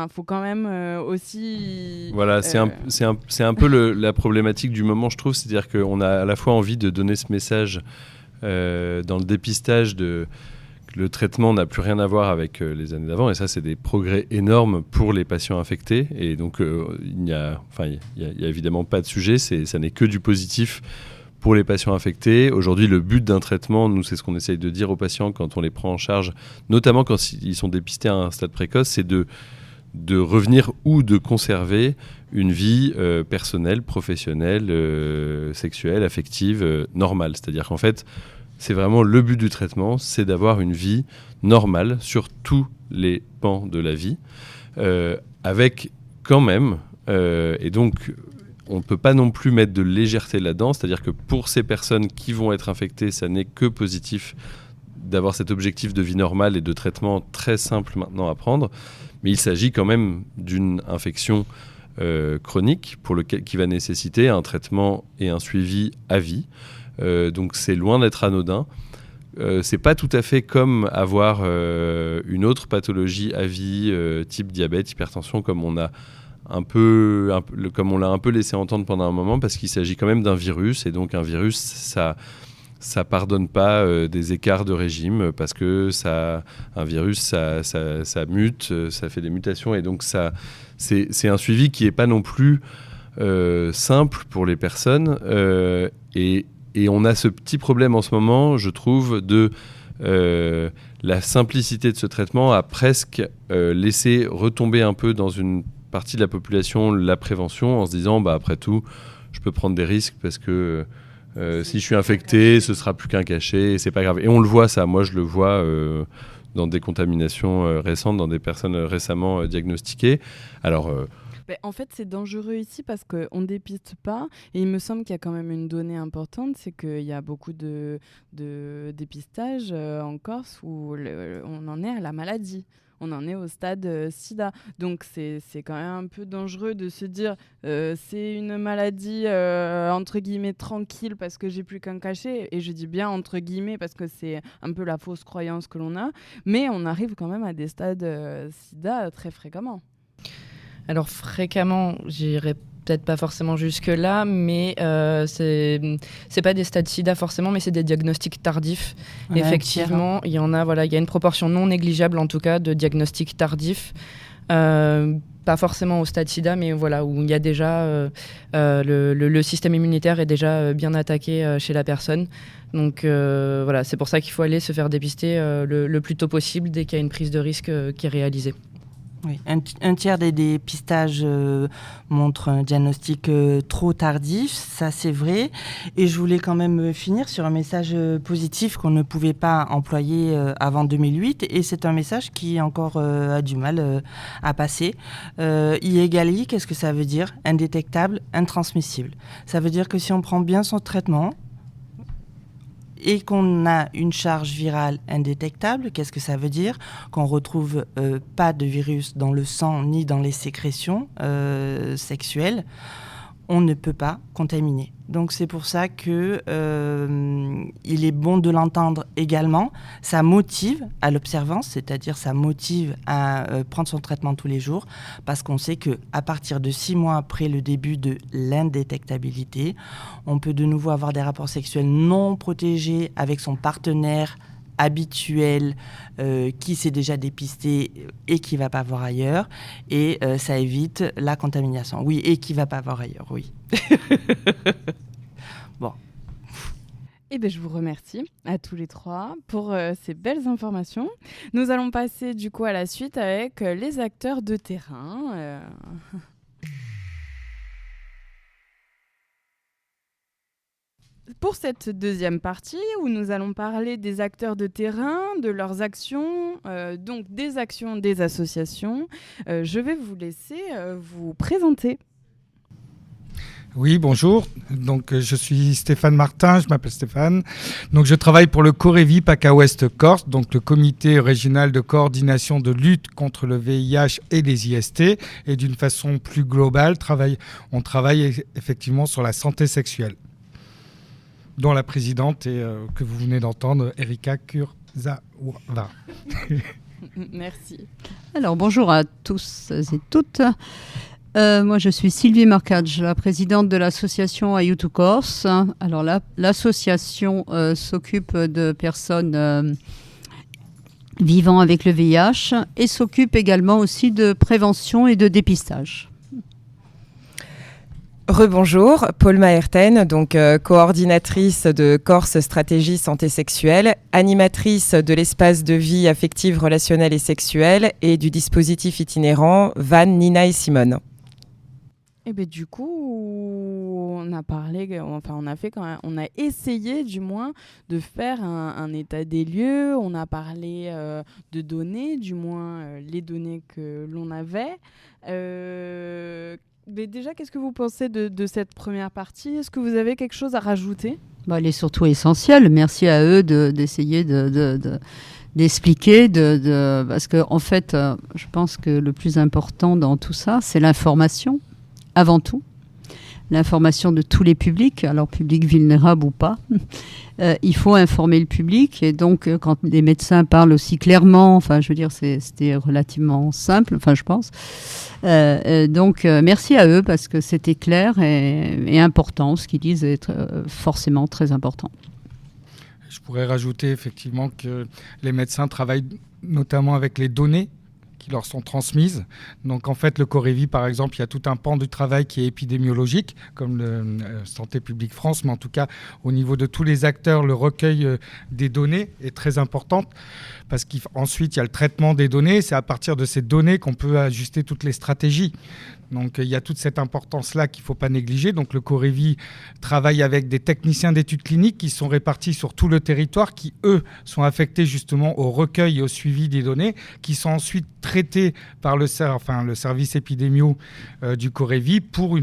A: Faut quand même aussi.
D: Voilà, c'est un peu la problématique du moment, je trouve. C'est-à-dire qu'on a à la fois envie de donner ce message dans le dépistage que le traitement n'a plus rien à voir avec les années d'avant, et ça, c'est des progrès énormes pour les patients infectés. Et donc, il n'y a évidemment pas de sujet. Ça n'est que du positif pour les patients infectés. Aujourd'hui, le but d'un traitement, nous, c'est ce qu'on essaye de dire aux patients quand on les prend en charge, notamment quand ils sont dépistés à un stade précoce, c'est de revenir ou de conserver une vie personnelle, professionnelle, sexuelle, affective, normale. C'est-à-dire qu'en fait, c'est vraiment le but du traitement, c'est d'avoir une vie normale sur tous les pans de la vie, avec quand même, et donc on ne peut pas non plus mettre de légèreté là-dedans, c'est-à-dire que pour ces personnes qui vont être infectées, ça n'est que positif d'avoir cet objectif de vie normale et de traitement très simple maintenant à prendre. Mais il s'agit quand même d'une infection chronique qui va nécessiter un traitement et un suivi à vie. Donc c'est loin d'être anodin. C'est pas tout à fait comme avoir une autre pathologie à vie, type diabète, hypertension, comme on l'a un peu laissé entendre pendant un moment, parce qu'il s'agit quand même d'un virus, et donc un virus, ça pardonne pas des écarts de régime, parce que un virus, ça mute, ça fait des mutations, et donc c'est un suivi qui est pas non plus simple pour les personnes, et on a ce petit problème en ce moment, je trouve, de la simplicité de ce traitement à presque laisser retomber un peu dans une partie de la population la prévention, en se disant après tout, je peux prendre des risques parce que si je suis infecté, ce sera plus qu'un cachet, et c'est pas grave. Et on le voit, ça, moi je le vois dans des contaminations récentes, dans des personnes récemment diagnostiquées. Alors
A: en fait, c'est dangereux ici parce qu'on ne dépiste pas. Et il me semble qu'il y a quand même une donnée importante, c'est qu'il y a beaucoup de dépistage en Corse où on en est à la maladie. On en est au stade sida. Donc, c'est quand même un peu dangereux de se dire c'est une maladie entre guillemets tranquille parce que j'ai plus qu'un cachet. Et je dis bien entre guillemets parce que c'est un peu la fausse croyance que l'on a. Mais on arrive quand même à des stades sida très fréquemment.
C: Alors fréquemment, j'irai peut-être pas forcément jusque-là, mais c'est pas des stades sida forcément, mais c'est des diagnostics tardifs.
E: Ouais,
C: effectivement, il y en a, il y a une proportion non négligeable en tout cas de diagnostics tardifs. Pas forcément au stade sida, mais où il y a déjà le système immunitaire est déjà bien attaqué chez la personne. Donc c'est pour ça qu'il faut aller se faire dépister le plus tôt possible dès qu'il y a une prise de risque qui est réalisée.
E: Oui, un tiers des dépistages montrent un diagnostic trop tardif, ça c'est vrai. Et je voulais quand même finir sur un message positif qu'on ne pouvait pas employer avant 2008. Et c'est un message qui encore a du mal à passer. IEGALI, qu'est-ce que ça veut dire ? Indétectable, intransmissible. Ça veut dire que si on prend bien son traitement, et qu'on a une charge virale indétectable, qu'est-ce que ça veut dire ? Qu'on retrouve pas de virus dans le sang ni dans les sécrétions sexuelles, on ne peut pas contaminer. Donc c'est pour ça que il est bon de l'entendre également. Ça motive à l'observance, c'est-à-dire ça motive à prendre son traitement tous les jours, parce qu'on sait qu'à partir de 6 mois après le début de l'indétectabilité, on peut de nouveau avoir des rapports sexuels non protégés avec son partenaire habituel qui s'est déjà dépisté et qui ne va pas voir ailleurs, et ça évite la contamination. Oui, et qui ne va pas voir ailleurs, oui. Bon.
A: Je vous remercie à tous les trois pour ces belles informations. Nous allons passer du coup à la suite avec les acteurs de terrain. Pour cette deuxième partie où nous allons parler des acteurs de terrain, de leurs actions, donc des actions des associations, je vais vous laisser vous présenter.
F: Oui, bonjour. Donc, je suis Stéphane Martin, je m'appelle Stéphane. Donc, je travaille pour le Corévi PACA Ouest Corse, donc le comité régional de coordination de lutte contre le VIH et les IST. Et d'une façon plus globale, on travaille effectivement sur la santé sexuelle, dont la présidente est, que vous venez d'entendre, Erika Kurzawa.
A: Merci.
G: Alors, bonjour à tous et toutes. Moi, je suis Sylvie Marcage, la présidente de l'association Ayutu Corse. Alors, l'association s'occupe de personnes vivant avec le VIH et s'occupe également aussi de prévention et de dépistage.
B: Rebonjour, Paul Maerten, donc coordinatrice de Corse Stratégie Santé Sexuelle, animatrice de l'espace de vie affective, relationnelle et sexuelle et du dispositif itinérant Van, Nina et Simone.
A: Du coup, on a essayé du moins de faire un état des lieux. On a parlé de données, du moins les données que l'on avait. Mais déjà, qu'est-ce que vous pensez de cette première partie ? Est-ce que vous avez quelque chose à rajouter ?
G: Elle est surtout essentielle. Merci à eux d'essayer d'expliquer, parce que en fait, je pense que le plus important dans tout ça, c'est l'information, avant tout. L'information de tous les publics, alors publics vulnérables ou pas. Il faut informer le public, et donc quand les médecins parlent aussi clairement, enfin je veux dire c'était relativement simple, enfin je pense. Donc merci à eux parce que c'était clair et important, ce qu'ils disent est forcément très important.
F: Je pourrais rajouter effectivement que les médecins travaillent notamment avec les données qui leur sont transmises. Donc en fait, le Corévi, par exemple, il y a tout un pan du travail qui est épidémiologique, comme le Santé publique France, mais en tout cas, au niveau de tous les acteurs, le recueil des données est très important, parce qu'ensuite, il y a le traitement des données. C'est à partir de ces données qu'on peut ajuster toutes les stratégies. Donc il y a toute cette importance-là qu'il ne faut pas négliger. Donc le Corévi travaille avec des techniciens d'études cliniques qui sont répartis sur tout le territoire, qui eux sont affectés justement au recueil et au suivi des données, qui sont ensuite traités par le service épidémio du Corévi pour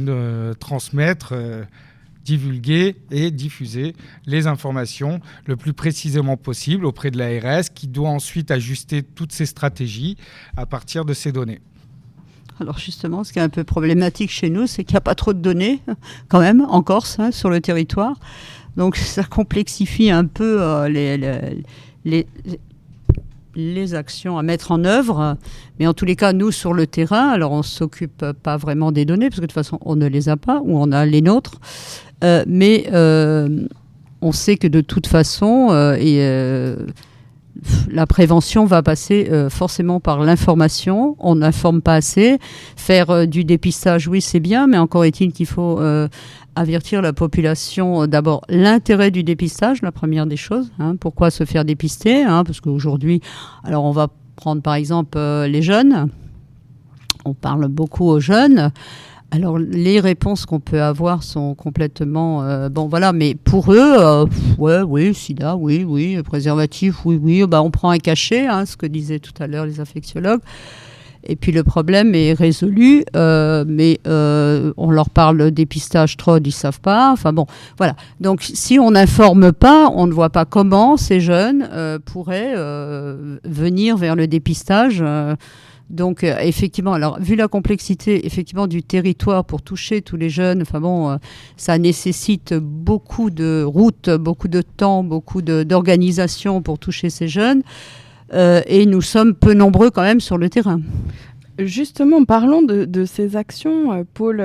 F: transmettre, divulguer et diffuser les informations le plus précisément possible auprès de l'ARS, qui doit ensuite ajuster toutes ses stratégies à partir de ces données.
G: Alors justement, ce qui est un peu problématique chez nous, c'est qu'il n'y a pas trop de données, quand même, en Corse, sur le territoire. Donc ça complexifie un peu les actions à mettre en œuvre. Mais en tous les cas, nous, sur le terrain, alors on ne s'occupe pas vraiment des données, parce que de toute façon, on ne les a pas, ou on a les nôtres. Mais on sait que de toute façon, la prévention va passer forcément par l'information. On n'informe pas assez. Faire du dépistage, oui, c'est bien, mais encore est-il qu'il faut avertir la population d'abord l'intérêt du dépistage, la première des choses. Pourquoi se faire dépister, parce qu'aujourd'hui, alors on va prendre par exemple les jeunes. On parle beaucoup aux jeunes. Alors, les réponses qu'on peut avoir sont complètement... mais pour eux, oui, sida, oui, préservatif, oui, on prend un cachet, ce que disaient tout à l'heure les infectiologues. Et puis, le problème est résolu, mais on leur parle dépistage TROD, ils ne savent pas. Enfin bon, voilà. Donc, si on n'informe pas, on ne voit pas comment ces jeunes pourraient venir vers le dépistage. Donc, effectivement, alors, vu la complexité, effectivement, du territoire pour toucher tous les jeunes, ça nécessite beaucoup de routes, beaucoup de temps, beaucoup d'organisation pour toucher ces jeunes. Et nous sommes peu nombreux quand même sur le terrain.
A: Justement, parlons de ces actions, Paul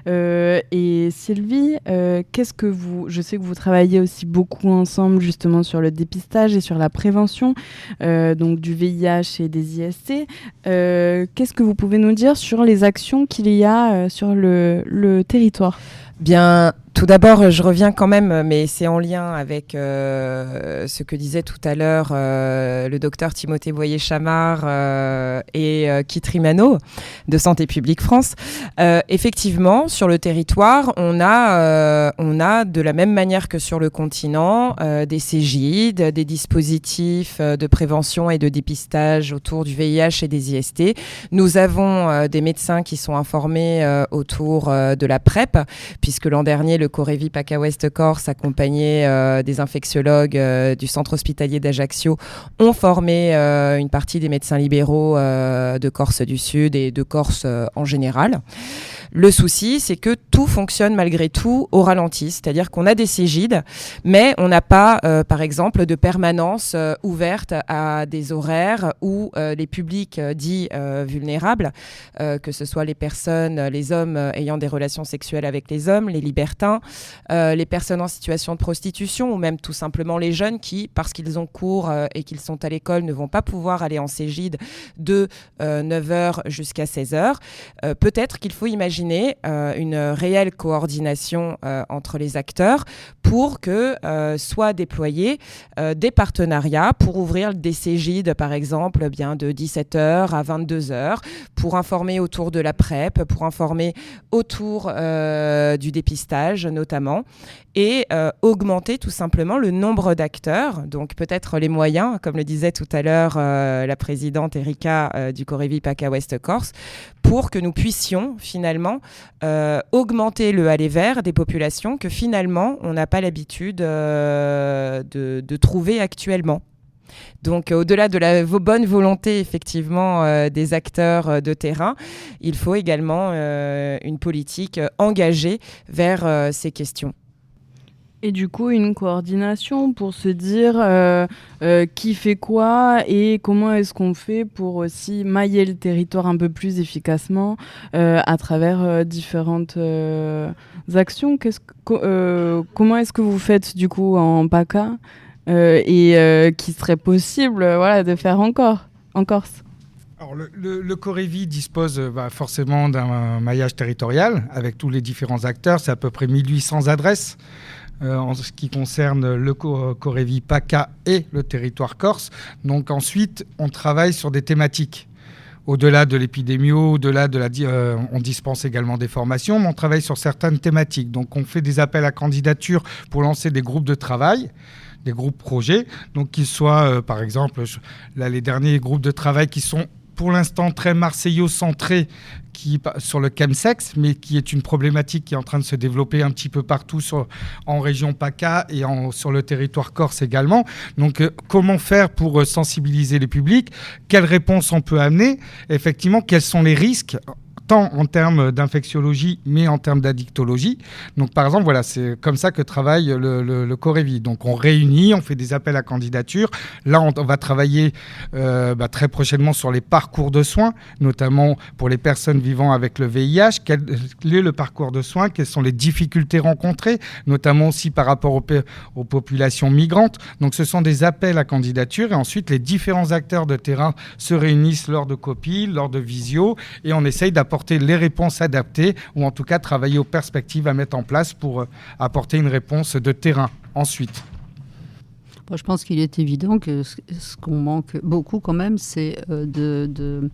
A: et Sylvie. Je sais que vous travaillez aussi beaucoup ensemble justement sur le dépistage et sur la prévention donc du VIH et des IST. Qu'est-ce que vous pouvez nous dire sur les actions qu'il y a sur le territoire ?
B: Bien, tout d'abord, je reviens quand même, mais c'est en lien avec ce que disait tout à l'heure le docteur Timothée Boyer-Chamard et Kit Rimano de Santé publique France. Effectivement, sur le territoire, on a de la même manière que sur le continent des CGID, des dispositifs de prévention et de dépistage autour du VIH et des IST. Nous avons des médecins qui sont informés autour de la PrEP, puisque l'an dernier, le Corévi PACA Ouest Corse, accompagné des infectiologues du centre hospitalier d'Ajaccio, ont formé une partie des médecins libéraux de Corse du Sud et de Corse en général. Le souci, c'est que tout fonctionne malgré tout au ralenti, c'est-à-dire qu'on a des CGID, mais on n'a pas, par exemple, de permanence ouverte à des horaires où les publics dits vulnérables, que ce soit les personnes, les hommes ayant des relations sexuelles avec les hommes, les libertins, les personnes en situation de prostitution, ou même tout simplement les jeunes qui, parce qu'ils ont cours et qu'ils sont à l'école, ne vont pas pouvoir aller en CGID de 9h jusqu'à 16h. Peut-être qu'il faut imaginer une réelle coordination entre les acteurs pour que soient déployés des partenariats pour ouvrir des CGID, par exemple, de 17h à 22h, pour informer autour de la PrEP, pour informer autour du dépistage, notamment, et augmenter tout simplement le nombre d'acteurs, donc peut-être les moyens, comme le disait tout à l'heure la présidente Erika du Corévi PACA Ouest Corse, pour que nous puissions finalement augmenter le aller vers des populations que finalement on n'a pas l'habitude de trouver actuellement. Donc, au-delà de la bonne volonté, effectivement, des acteurs de terrain, il faut également une politique engagée vers ces questions.
A: Et du coup, une coordination pour se dire qui fait quoi et comment est-ce qu'on fait pour aussi mailler le territoire un peu plus efficacement à travers différentes actions. Comment est-ce que vous faites du coup en PACA et qui serait possible de faire encore en Corse?
F: Alors le Corévi dispose forcément d'un maillage territorial avec tous les différents acteurs. C'est à peu près 1800 adresses en ce qui concerne le Corévi PACA et le territoire corse. Donc ensuite, on travaille sur des thématiques. Au-delà de l'épidémio, on dispense également des formations, mais on travaille sur certaines thématiques. Donc on fait des appels à candidature pour lancer des groupes de travail, des groupes projets. Donc qu'ils soient, par exemple, les derniers groupes de travail qui sont pour l'instant très marseillo-centrés sur le chemsex, mais qui est une problématique qui est en train de se développer un petit peu partout en région PACA et sur le territoire corse également. Donc, comment faire pour sensibiliser les publics? Quelles réponses on peut amener? Effectivement, quels sont les risques tant en termes d'infectiologie, mais en termes d'addictologie. Donc, par exemple, c'est comme ça que travaille le Corévi. Donc, on réunit, on fait des appels à candidature. Là, on va travailler très prochainement sur les parcours de soins, notamment pour les personnes vivant avec le VIH. Quel est le parcours de soins? Quelles sont les difficultés rencontrées, notamment aussi par rapport aux populations migrantes? Donc, ce sont des appels à candidature. Et ensuite, les différents acteurs de terrain se réunissent lors de copies, lors de visio, et on essaye d'apporter les réponses adaptées, ou en tout cas travailler aux perspectives à mettre en place pour apporter une réponse de terrain ensuite.
G: Moi, je pense qu'il est évident que ce qu'on manque beaucoup quand même, c'est de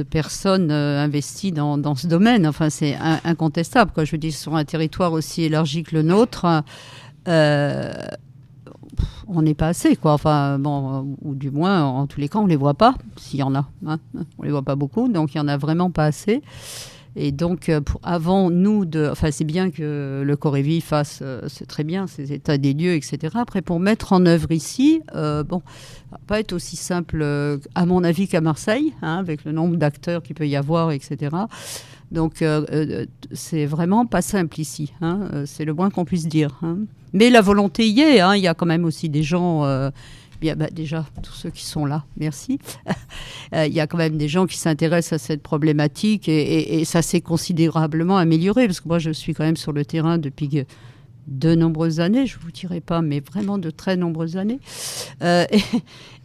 G: personnes investies dans ce domaine. Enfin, c'est incontestable. Je veux dire, sur un territoire aussi élargi que le nôtre, on n'est pas assez, ou du moins, en tous les cas, on ne les voit pas, s'il y en a. On ne les voit pas beaucoup, donc il n'y en a vraiment pas assez. Et donc, c'est bien que le Corévi fasse, c'est très bien, ces états des lieux, etc. Après, pour mettre en œuvre ici, ça va pas être aussi simple, à mon avis, qu'à Marseille, avec le nombre d'acteurs qu'il peut y avoir, etc. Donc, c'est vraiment pas simple ici. C'est le moins qu'on puisse dire. Mais la volonté y est. Il y a quand même aussi des gens... déjà, tous ceux qui sont là, merci. Il y a quand même des gens qui s'intéressent à cette problématique et ça s'est considérablement amélioré. Parce que moi, je suis quand même sur le terrain depuis de nombreuses années, je ne vous dirai pas, mais vraiment de très nombreuses années.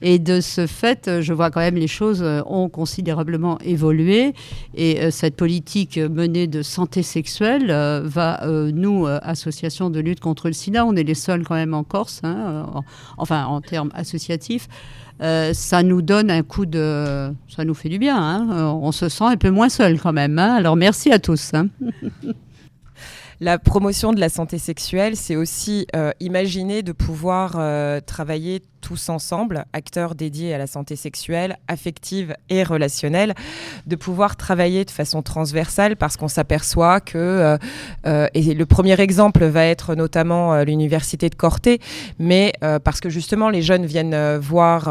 G: Et de ce fait, je vois quand même les choses ont considérablement évolué. Et cette politique menée de santé sexuelle va, nous, association de lutte contre le sida, on est les seuls quand même en Corse, en termes associatifs. Ça nous donne un coup de... Ça nous fait du bien. On se sent un peu moins seul quand même. Alors merci à tous.
B: La promotion de la santé sexuelle, c'est aussi imaginer de pouvoir travailler tous ensemble, acteurs dédiés à la santé sexuelle, affective et relationnelle, de pouvoir travailler de façon transversale parce qu'on s'aperçoit que, et le premier exemple va être notamment l'université de Corté, mais parce que justement les jeunes viennent voir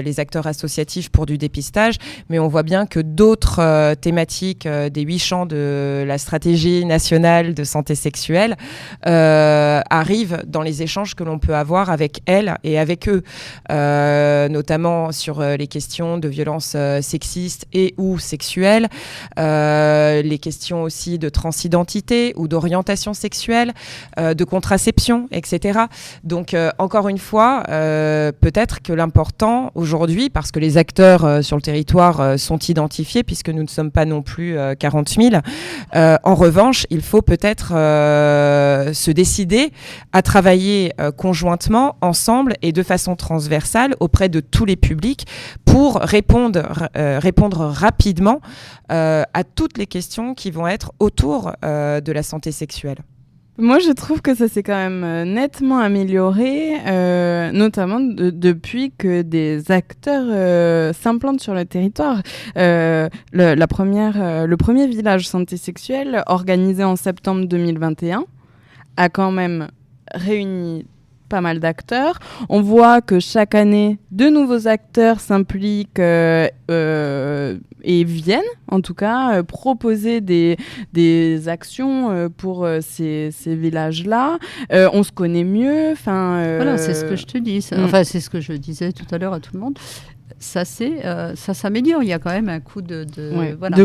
B: les acteurs associatifs pour du dépistage, mais on voit bien que d'autres thématiques des 8 champs de la stratégie nationale de santé sexuelle arrivent dans les échanges que l'on peut avoir avec elles et avec eux. Notamment sur les questions de violences sexistes et ou sexuelles, les questions aussi de transidentité ou d'orientation sexuelle, de contraception, etc. Donc, encore une fois, peut-être que l'important aujourd'hui, parce que les acteurs sur le territoire sont identifiés, puisque nous ne sommes pas non plus 40 000, en revanche, il faut peut-être se décider à travailler conjointement, ensemble et de façon transversale auprès de tous les publics pour répondre rapidement à toutes les questions qui vont être autour de la santé sexuelle.
A: Moi, je trouve que ça s'est quand même nettement amélioré, notamment depuis que des acteurs s'implantent sur le territoire. Le premier village santé sexuelle, organisé en septembre 2021, a quand même réuni pas mal d'acteurs. On voit que chaque année, de nouveaux acteurs s'impliquent et viennent, en tout cas, proposer des actions pour ces villages-là. On se connaît mieux.
G: Voilà, c'est ce que je te dis. Enfin, c'est ce que je disais tout à l'heure à tout le monde. Ça s'améliore. Il y a quand même un coup de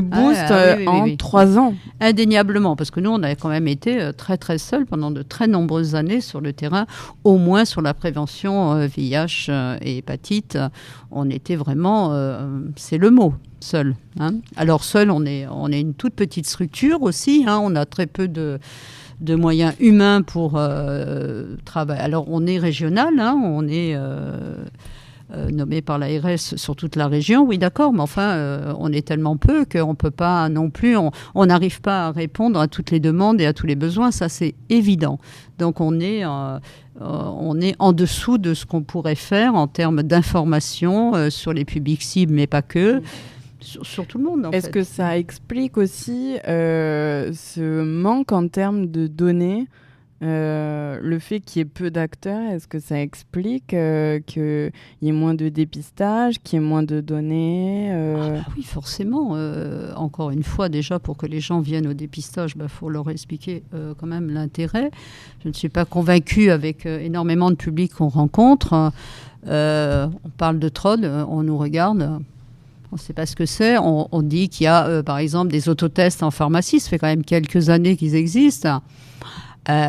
A: boost en 3 ans.
G: Indéniablement, parce que nous, on a quand même été très, très seuls pendant de très nombreuses années sur le terrain, au moins sur la prévention VIH et hépatite. On était vraiment, c'est le mot, seul. Hein. Alors, seul, on est une toute petite structure aussi. Hein. On a très peu de moyens humains pour travailler. Alors, on est régional, hein, on est... nommé par l'ARS sur toute la région, oui d'accord, mais enfin, on est tellement peu qu'on ne peut pas non plus, on n'arrive pas à répondre à toutes les demandes et à tous les besoins, ça c'est évident. Donc on est en dessous de ce qu'on pourrait faire en termes d'information sur les publics cibles, mais pas que. Sur tout le monde, en fait.
A: Est-ce que ça explique aussi ce manque en termes de données, le fait qu'il y ait peu d'acteurs? Est-ce que ça explique qu'il y ait moins de dépistage, qu'il y ait moins de données
G: Oui, forcément. Encore une fois, déjà, pour que les gens viennent au dépistage, faut leur expliquer quand même l'intérêt. Je ne suis pas convaincue avec énormément de public qu'on rencontre. On parle de TROD, on nous regarde. On ne sait pas ce que c'est. On dit qu'il y a, par exemple, des autotests en pharmacie. Ça fait quand même quelques années qu'ils existent.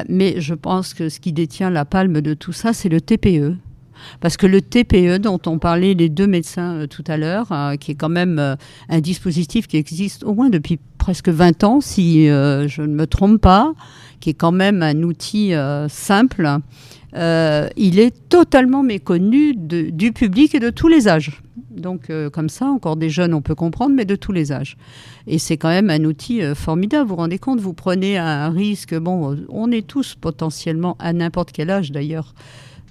G: Mais je pense que ce qui détient la palme de tout ça, c'est le TPE. Parce que le TPE, dont on parlait les deux médecins tout à l'heure, qui est quand même un dispositif qui existe au moins depuis presque 20 ans, si je ne me trompe pas, qui est quand même un outil simple, il est totalement méconnu du public et de tous les âges. Donc, comme ça, encore des jeunes, on peut comprendre, mais de tous les âges. Et c'est quand même un outil formidable. Vous vous rendez compte, vous prenez un risque. Bon, on est tous potentiellement, à n'importe quel âge d'ailleurs,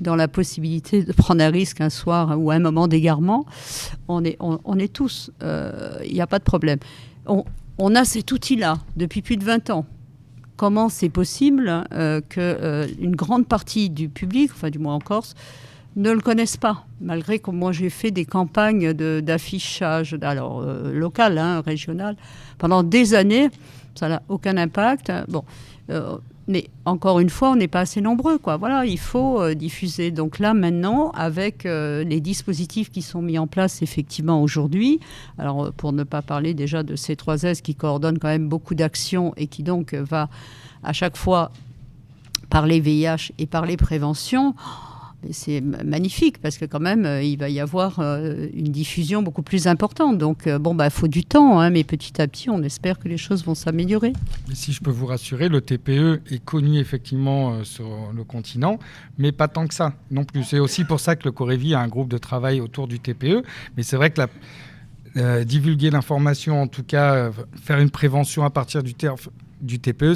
G: dans la possibilité de prendre un risque un soir ou un moment d'égarement. On est tous. Il n'y a pas de problème. On a cet outil-là depuis plus de 20 ans. Comment c'est possible qu'une grande partie du public, enfin du moins en Corse, ne le connaissent pas, malgré que moi j'ai fait des campagnes d'affichage local, hein, régional, pendant des années, ça n'a aucun impact. Bon, mais encore une fois, on n'est pas assez nombreux, quoi. Voilà, il faut diffuser. Donc là, maintenant, avec les dispositifs qui sont mis en place effectivement aujourd'hui, alors pour ne pas parler déjà de C3S qui coordonne quand même beaucoup d'actions et qui donc va à chaque fois parler VIH et parler prévention. C'est magnifique parce que quand même, il va y avoir une diffusion beaucoup plus importante. Donc, faut du temps, hein, mais petit à petit, on espère que les choses vont s'améliorer.
F: Mais si je peux vous rassurer, le TPE est connu effectivement sur le continent, mais pas tant que ça non plus. C'est aussi pour ça que le Corévi a un groupe de travail autour du TPE. Mais c'est vrai que divulguer l'information, en tout cas, faire une prévention à partir du TPE,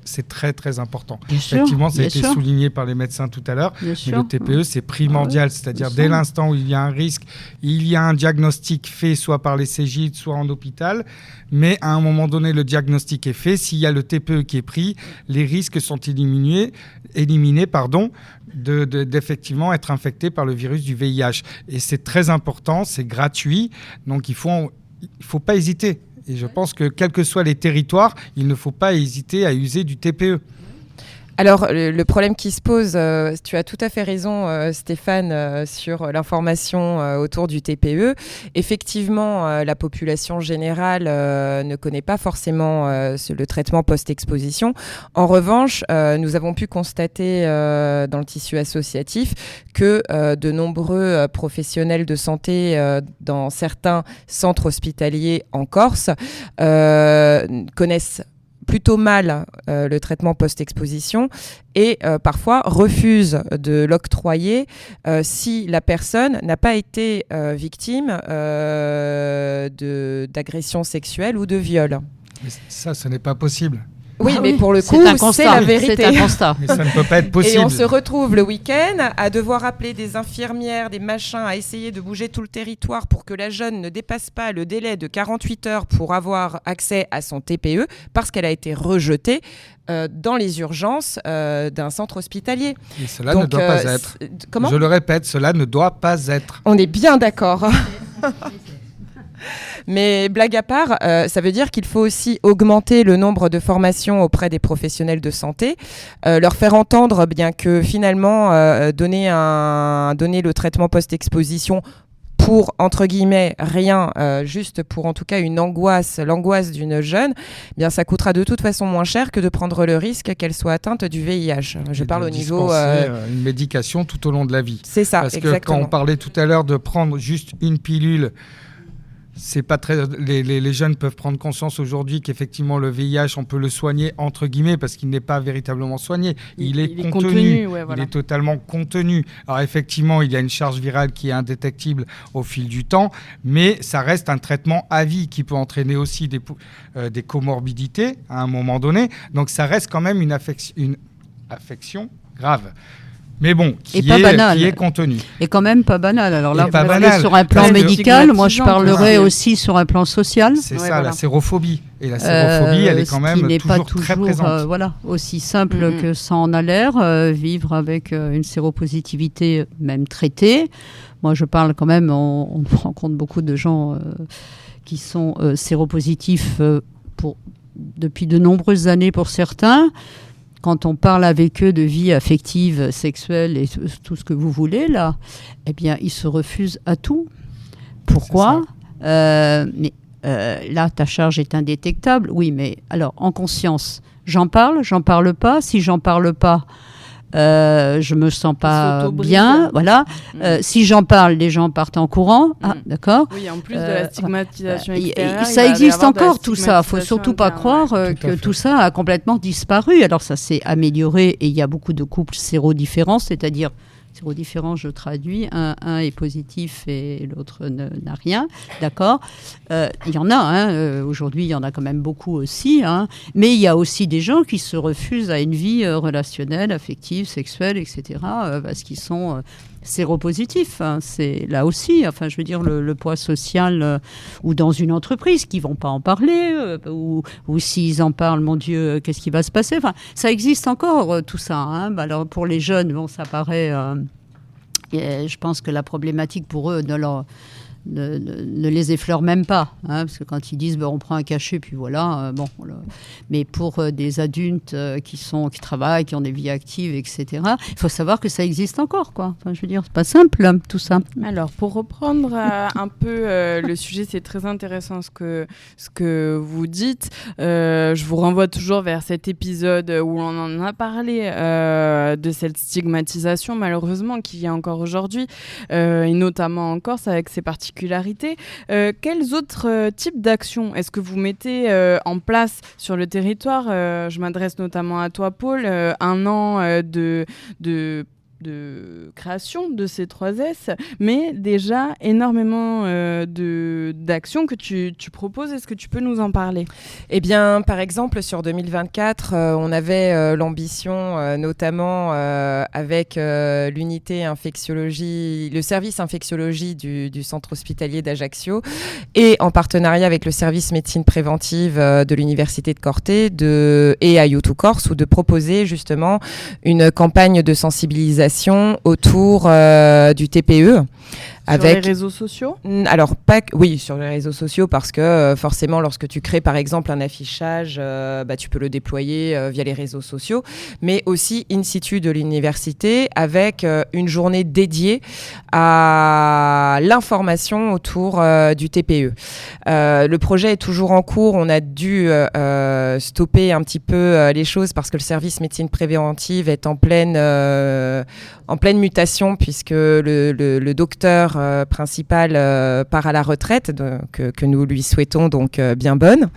F: c'est très très important. Effectivement, ça a été souligné par les médecins tout à l'heure. Mais le TPE, c'est primordial. C'est-à-dire, dès l'instant où il y a un risque, il y a un diagnostic fait soit par les Cégide, soit en hôpital. Mais à un moment donné, le diagnostic est fait. S'il y a le TPE qui est pris, les risques sont éliminés, d'effectivement être infecté par le virus du VIH. Et c'est très important, c'est gratuit. Donc, il faut pas hésiter. Et je pense que, quels que soient les territoires, il ne faut pas hésiter à user du TPE.
B: Alors, le problème qui se pose, tu as tout à fait raison, Stéphane, sur l'information autour du TPE. Effectivement, la population générale ne connaît pas forcément le traitement post-exposition. En revanche, nous avons pu constater dans le tissu associatif que de nombreux professionnels de santé dans certains centres hospitaliers en Corse connaissent plutôt mal le traitement post-exposition et parfois refusent de l'octroyer si la personne n'a pas été victime d'agression sexuelle ou de viol.
F: Mais ça, ce n'est pas possible.
B: Oui,
G: Ah
B: mais
G: oui,
B: pour le
G: c'est
B: coup,
G: un
B: c'est
G: constat.
B: la vérité.
G: C'est un constat.
F: Mais ça ne peut pas être
B: Et
F: possible.
B: on se retrouve le week-end à devoir appeler des infirmières, des machins, à essayer de bouger tout le territoire pour que la jeune ne dépasse pas le délai de 48 heures pour avoir accès à son TPE parce qu'elle a été rejetée dans les urgences d'un centre hospitalier.
F: Et cela ne doit pas être.
B: Comment ?
F: Je le répète, cela ne doit pas être.
B: On est bien d'accord. Mais blague à part, ça veut dire qu'il faut aussi augmenter le nombre de formations auprès des professionnels de santé, leur faire entendre bien que finalement donner le traitement post-exposition pour, entre guillemets, rien, juste pour en tout cas l'angoisse d'une jeune, eh bien ça coûtera de toute façon moins cher que de prendre le risque qu'elle soit atteinte du VIH. Je parle au niveau...
F: une médication tout au long de la vie.
B: C'est ça,
F: Parce
B: exactement.
F: que quand on parlait tout à l'heure de prendre juste une pilule, c'est pas très. Les jeunes peuvent prendre conscience aujourd'hui qu'effectivement le VIH, on peut le soigner entre guillemets parce qu'il n'est pas véritablement soigné. Il est contenu.
A: Ouais, voilà.
F: Il est totalement contenu. Alors effectivement, il y a une charge virale qui est indétectible au fil du temps, mais ça reste un traitement à vie qui peut entraîner aussi des comorbidités à un moment donné. Donc ça reste quand même une affection grave. Mais bon, qui est contenu.
G: Et quand même pas banal. Alors là,
F: Et
G: vous
F: pas
G: parlez
F: banal.
G: sur un plan
F: Parce que-
G: médical, moi je parlerais
A: Voilà.
G: aussi sur un plan social.
F: C'est
A: Ouais,
F: ça,
A: voilà.
F: la sérophobie. Et la sérophobie, elle est quand
G: ce
F: même
G: qui n'est pas
F: toujours très présente.
G: voilà, aussi simple
A: Mhm.
G: que ça en a l'air, vivre avec une séropositivité même traitée. Moi, je parle quand même, on rencontre beaucoup de gens qui sont séropositifs depuis de nombreuses années pour certains. Quand on parle avec eux de vie affective, sexuelle et tout ce que vous voulez, là, eh bien, ils se refusent à tout. Pourquoi ? Mais là, ta charge est indétectable. Oui, mais alors, en conscience, j'en parle pas. Si j'en parle pas, je me sens pas
A: s'auto-brise.
G: bien. Voilà. Si j'en parle, les gens partent en courant. Ah, d'accord.
A: Oui, en plus de la stigmatisation extérieure.
G: Ça existe encore tout ça. Il faut surtout pas croire
F: Tout à
G: que
F: fait.
G: tout ça a complètement disparu. Alors ça s'est amélioré et il y a beaucoup de couples séro-différents, c'est-à-dire séro-différents, je traduis, un est positif et l'autre n'a rien, d'accord. Il y en a, aujourd'hui il y en a quand même beaucoup aussi, mais il y a aussi des gens qui se refusent à une vie relationnelle, affective, sexuelle, etc., parce qu'ils sont séropositifs. C'est là aussi, enfin je veux dire le poids social ou dans une entreprise qui vont pas en parler ou s'ils en parlent, mon Dieu, qu'est-ce qui va se passer. Enfin, ça existe encore tout ça. Alors pour les jeunes, bon, ça paraît. Je pense que la problématique pour eux ne les effleure même pas, parce que quand ils disent on prend un cachet puis voilà, mais pour des adultes qui travaillent, qui ont des vies actives, etc., il faut savoir que ça existe encore, quoi. Enfin, je veux dire, c'est pas simple tout ça.
A: Alors, pour reprendre un peu le sujet, c'est très intéressant ce que vous dites. Je vous renvoie toujours vers cet épisode où on en a parlé de cette stigmatisation, malheureusement, qu'il y a encore aujourd'hui, et notamment en Corse avec ses particularités. Quels autres types d'actions est-ce que vous mettez en place sur le territoire ? Je m'adresse notamment à toi, Paul. 1 an de création de ces 3S, mais déjà énormément d'actions que tu proposes. Est-ce que tu peux nous en parler ?
B: Eh bien, par exemple, sur 2024, on avait l'ambition, notamment avec l'unité infectiologie, le service infectiologie du centre hospitalier d'Ajaccio, et en partenariat avec le service médecine préventive de l'université de Corte et à U2 Corse, ou de proposer justement une campagne de sensibilisation autour du TPE.
A: Sur les réseaux sociaux ?
B: Alors, oui, sur les réseaux sociaux, parce que forcément, lorsque tu crées par exemple un affichage, tu peux le déployer via les réseaux sociaux, mais aussi in situ de l'université, avec une journée dédiée à l'information autour du TPE. Le projet est toujours en cours. On a dû stopper un petit peu les choses parce que le service médecine préventive est en pleine mutation, puisque le docteur principal part à la retraite, que nous lui souhaitons donc bien bonne.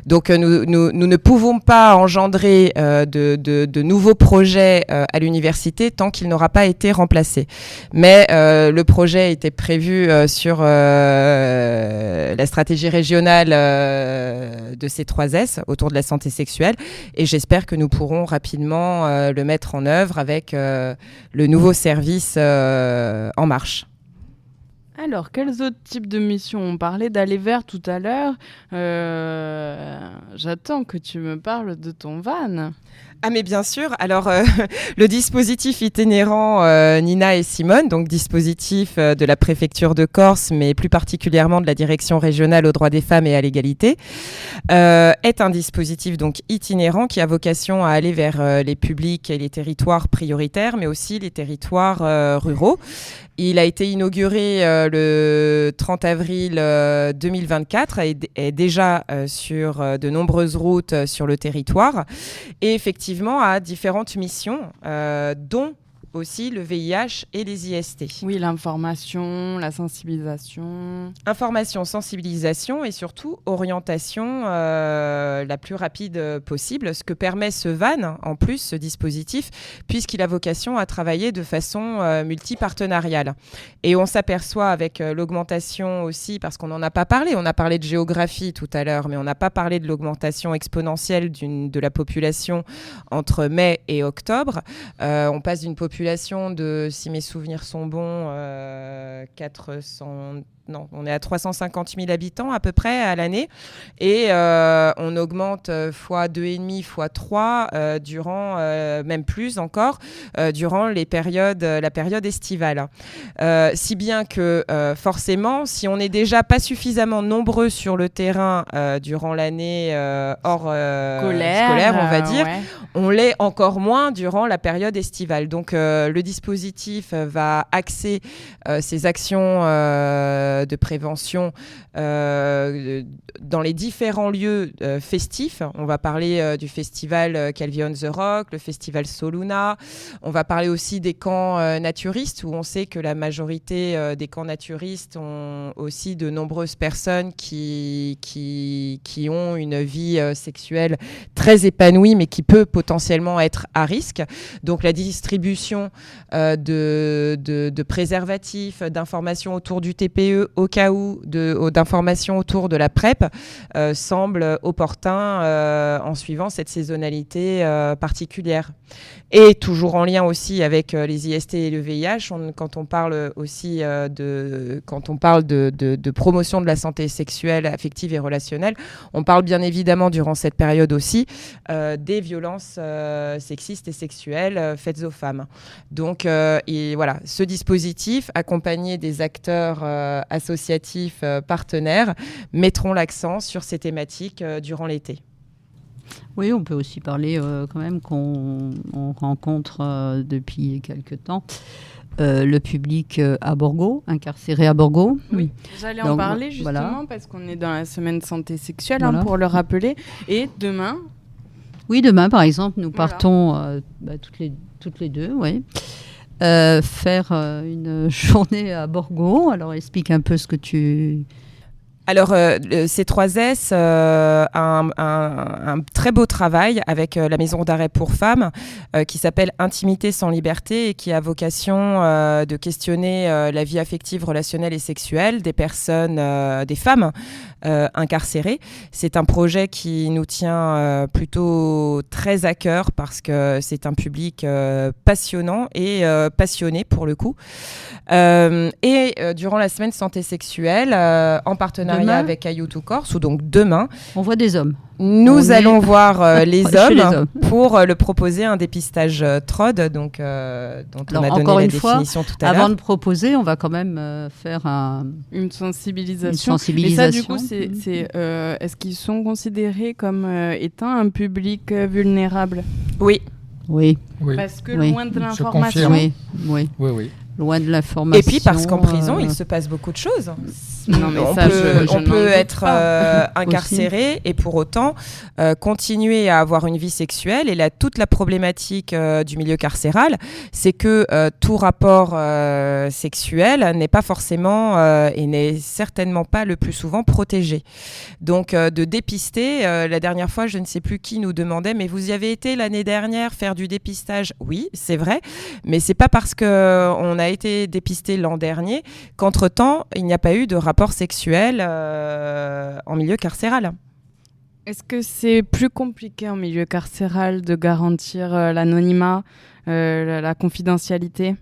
B: Donc nous ne pouvons pas engendrer de nouveaux projets à l'université tant qu'il n'aura pas été remplacé. Mais le projet était prévu sur la stratégie régionale de C3S autour de la santé sexuelle, et j'espère que nous pourrons rapidement le mettre en œuvre avec le nouveau service en marche.
A: Alors, quels autres types de missions? On parlait d'aller vers tout à l'heure. J'attends que tu me parles de ton van.
B: Ah mais bien sûr, alors le dispositif itinérant Nina et Simone, donc dispositif de la préfecture de Corse, mais plus particulièrement de la direction régionale aux droits des femmes et à l'égalité, est un dispositif donc itinérant qui a vocation à aller vers les publics et les territoires prioritaires, mais aussi les territoires ruraux. Il a été inauguré le 30 avril 2024 et est déjà sur de nombreuses routes sur le territoire, et effectivement a différentes missions, dont aussi le VIH et les IST.
A: Oui, l'information, la sensibilisation.
B: Information, sensibilisation et surtout orientation la plus rapide possible, ce que permet ce van, en plus, ce dispositif, puisqu'il a vocation à travailler de façon multipartenariale. Et on s'aperçoit avec l'augmentation aussi, parce qu'on n'en a pas parlé, on a parlé de géographie tout à l'heure, mais on n'a pas parlé de l'augmentation exponentielle de la population entre mai et octobre. On passe d'une population de, si mes souvenirs sont bons, 400... Non, on est à 350 000 habitants à peu près à l'année, et on augmente fois 2,5, fois 3 durant, même plus encore, durant la période estivale. Si bien que forcément, si on n'est déjà pas suffisamment nombreux sur le terrain durant l'année hors scolaire, on va dire, ouais. On l'est encore moins durant la période estivale. Donc le dispositif va axer ses actions de prévention dans les différents lieux festifs. On va parler du festival Calvi on the Rock, le festival Soluna. On va parler aussi des camps naturistes, où on sait que la majorité des camps naturistes ont aussi de nombreuses personnes qui ont une vie sexuelle très épanouie, mais qui peut potentiellement être à risque. Donc la distribution de préservatifs, d'informations autour du TPE, au cas où, d'informations autour de la PrEP, semble opportun en suivant cette saisonnalité particulière. Et toujours en lien aussi avec les IST et le VIH, quand on parle aussi de promotion de la santé sexuelle, affective et relationnelle, on parle bien évidemment durant cette période aussi des violences sexistes et sexuelles faites aux femmes. Donc voilà, ce dispositif, accompagné des acteurs associatifs partenaires, mettront l'accent sur ces thématiques durant l'été.
G: Oui, on peut aussi parler quand même qu'on rencontre depuis quelque temps le public à Borgo, incarcéré à Borgo.
A: Oui, j'allais en parler justement, voilà. Parce qu'on est dans la semaine santé sexuelle, voilà. Pour le rappeler. Et demain...
G: Oui, demain par exemple, nous partons toutes les deux, oui. Faire une journée à Borgo. Alors explique un peu ce que tu...
B: Alors, C3S a un très beau travail avec la maison d'arrêt pour femmes qui s'appelle Intimité sans liberté et qui a vocation de questionner la vie affective, relationnelle et sexuelle des personnes, des femmes incarcérées. C'est un projet qui nous tient plutôt très à cœur parce que c'est un public passionnant et passionné pour le coup. Et durant la semaine santé sexuelle, en partenariat avec Ayutu Corse, ou donc demain,
G: on voit des hommes.
B: Nous allons voir les hommes pour le proposer un dépistage TROD, donc, dont on a donné la définition tout à l'heure.
G: Avant de proposer, on va quand même faire
A: une sensibilisation. Et ça, du coup, est-ce qu'ils sont considérés comme étant un public vulnérable ?
B: Oui.
G: Oui.
A: Parce que loin de l'information.
G: Oui. loin de l'information.
B: Et puis parce qu'en prison, il se passe beaucoup de choses.
A: Non, mais
B: on
A: ça,
B: peut,
A: je
B: on
A: n'en
B: peut
A: doute
B: être
A: pas.
B: incarcéré et pour autant continuer à avoir une vie sexuelle. Et là, toute la problématique du milieu carcéral, c'est que tout rapport sexuel n'est pas forcément et n'est certainement pas le plus souvent protégé. Donc de dépister, la dernière fois, je ne sais plus qui nous demandait, mais vous y avez été l'année dernière faire du dépistage? Oui, c'est vrai, mais c'est pas parce qu'on a été dépisté l'an dernier qu'entre-temps, il n'y a pas eu de rapport sexuel en milieu carcéral.
A: Est-ce que c'est plus compliqué en milieu carcéral de garantir l'anonymat, la confidentialité?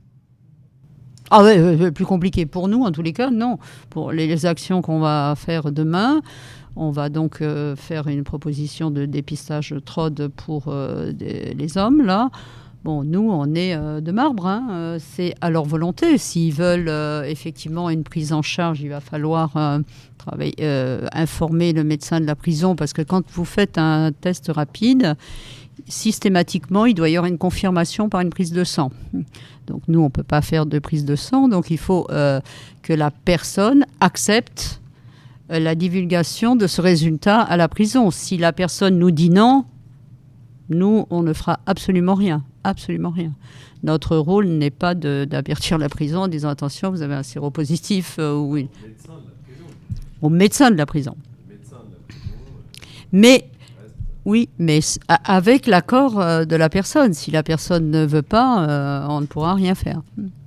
G: Ah ouais, plus compliqué pour nous, en tous les cas, non. Pour les actions qu'on va faire demain, on va donc faire une proposition de dépistage TROD pour les hommes, là. Bon, nous, on est de marbre, hein. C'est à leur volonté. S'ils veulent effectivement une prise en charge, il va falloir informer le médecin de la prison, parce que quand vous faites un test rapide, systématiquement, il doit y avoir une confirmation par une prise de sang. Donc nous, on ne peut pas faire de prise de sang, donc il faut que la personne accepte la divulgation de ce résultat à la prison. Si la personne nous dit non, nous, on ne fera absolument rien. Absolument rien. Notre rôle n'est pas d'avertir la prison en disant attention, vous avez un séropositif au médecin de la prison. Mais oui, mais avec l'accord de la personne. Si la personne ne veut pas, on ne pourra rien faire.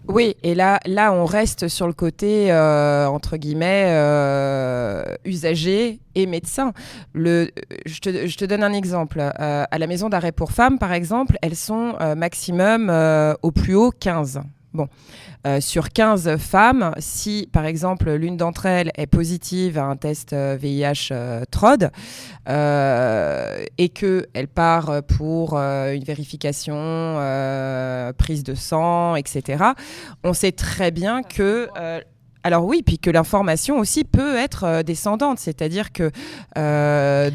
B: Oui, et là, on reste sur le côté, entre guillemets, usager et médecin. Je te donne un exemple. À la maison d'arrêt pour femmes, par exemple, elles sont maximum au plus haut 15. Bon. Sur 15 femmes, si par exemple l'une d'entre elles est positive à un test VIH TROD et qu'elle part pour une vérification, prise de sang, etc., on sait très bien que... alors oui, puis que l'information aussi peut être descendante, c'est-à-dire que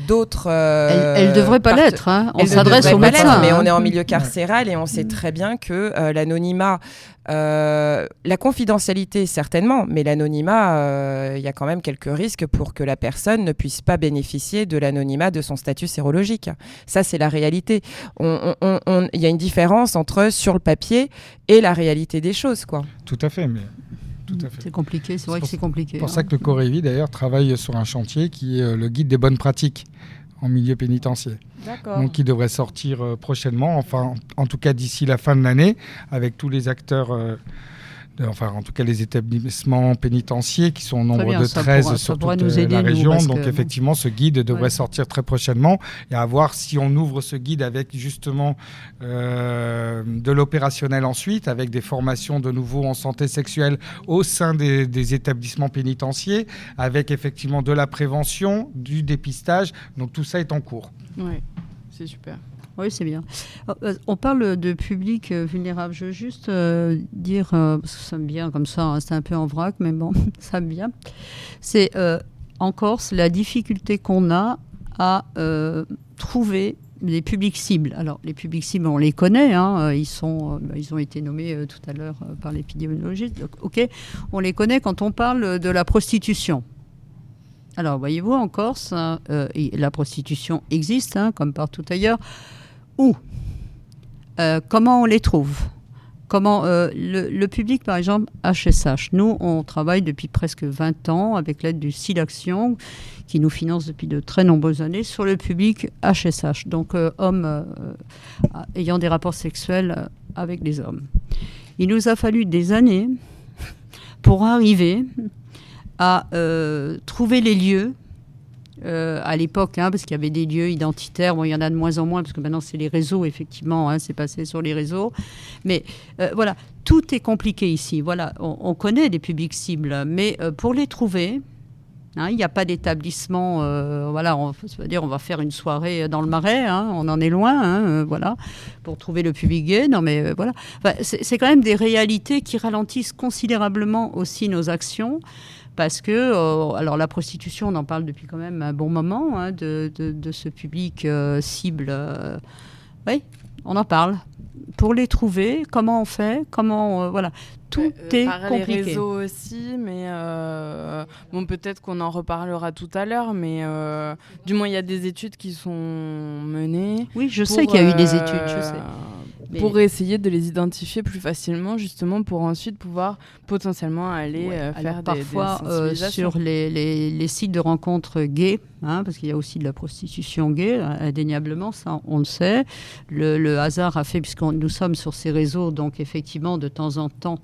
B: d'autres...
G: elle ne devrait pas l'être, hein. On s'adresse au médecin.
B: Mais on est en milieu carcéral et on sait très bien que l'anonymat, la confidentialité certainement, mais l'anonymat, il y a quand même quelques risques pour que la personne ne puisse pas bénéficier de l'anonymat de son statut sérologique. Ça, c'est la réalité. Il y a une différence entre sur le papier et la réalité des choses, quoi.
F: Tout à fait, mais... Tout à fait.
G: C'est compliqué, c'est vrai que c'est compliqué.
F: C'est pour ça que le Corévi, d'ailleurs, travaille sur un chantier qui est le guide des bonnes pratiques en milieu pénitentiaire.
A: D'accord.
F: Donc, qui devrait sortir prochainement, enfin, en tout cas d'ici la fin de l'année, avec tous les acteurs, en tout cas les établissements pénitentiaires qui sont au nombre de 13 sur toute la région. Donc, effectivement, ce guide devrait sortir très prochainement et à voir si on ouvre ce guide avec justement de l'opérationnel ensuite, avec des formations de nouveau en santé sexuelle au sein des établissements pénitentiaires, avec effectivement de la prévention, du dépistage. Donc, tout ça est en cours.
A: Oui, c'est super.
G: Oui, c'est bien. On parle de public vulnérable. Je veux juste dire, parce que ça me vient comme ça, hein, c'est un peu en vrac, mais bon, ça me vient. C'est en Corse la difficulté qu'on a à trouver les publics cibles. Alors, les publics cibles, on les connaît, hein, ils ont été nommés tout à l'heure par l'épidémiologiste. Donc, ok, on les connaît quand on parle de la prostitution. Alors, voyez-vous, en Corse, la prostitution existe, hein, comme partout ailleurs. Où ? Comment on les trouve ? Comment le public, par exemple, HSH. Nous, on travaille depuis presque 20 ans avec l'aide du SILAction, qui nous finance depuis de très nombreuses années, sur le public HSH, donc hommes ayant des rapports sexuels avec des hommes. Il nous a fallu des années pour arriver à trouver les lieux. À l'époque, hein, parce qu'il y avait des lieux identitaires, bon, il y en a de moins en moins, parce que maintenant c'est les réseaux, effectivement, hein, c'est passé sur les réseaux. Mais voilà, tout est compliqué ici. Voilà, on connaît des publics cibles, mais pour les trouver, hein, il n'y a pas d'établissement. Voilà, ça veut dire on va faire une soirée dans le Marais, hein, on en est loin, hein, voilà, pour trouver le public gay. Non, mais voilà, enfin, c'est quand même des réalités qui ralentissent considérablement aussi nos actions. Parce que, alors la prostitution, on en parle depuis quand même un bon moment, hein, de ce public cible. Oui, on en parle. pour les trouver, comment on fait, voilà. Tout est
A: par
G: compliqué.
A: les réseaux aussi, mais bon, peut-être qu'on en reparlera tout à l'heure, mais du moins il y a des études qui sont menées.
G: Oui, je sais qu'il y a eu des études, je sais.
A: Pour essayer de les identifier plus facilement, justement, pour ensuite pouvoir potentiellement aller faire
G: parfois
A: des sensibilisations.
G: sur les sites de rencontres gays, parce qu'il y a aussi de la prostitution gay, indéniablement, ça on le sait. Le hasard a fait, puisque nous sommes sur ces réseaux, donc effectivement, de temps en temps,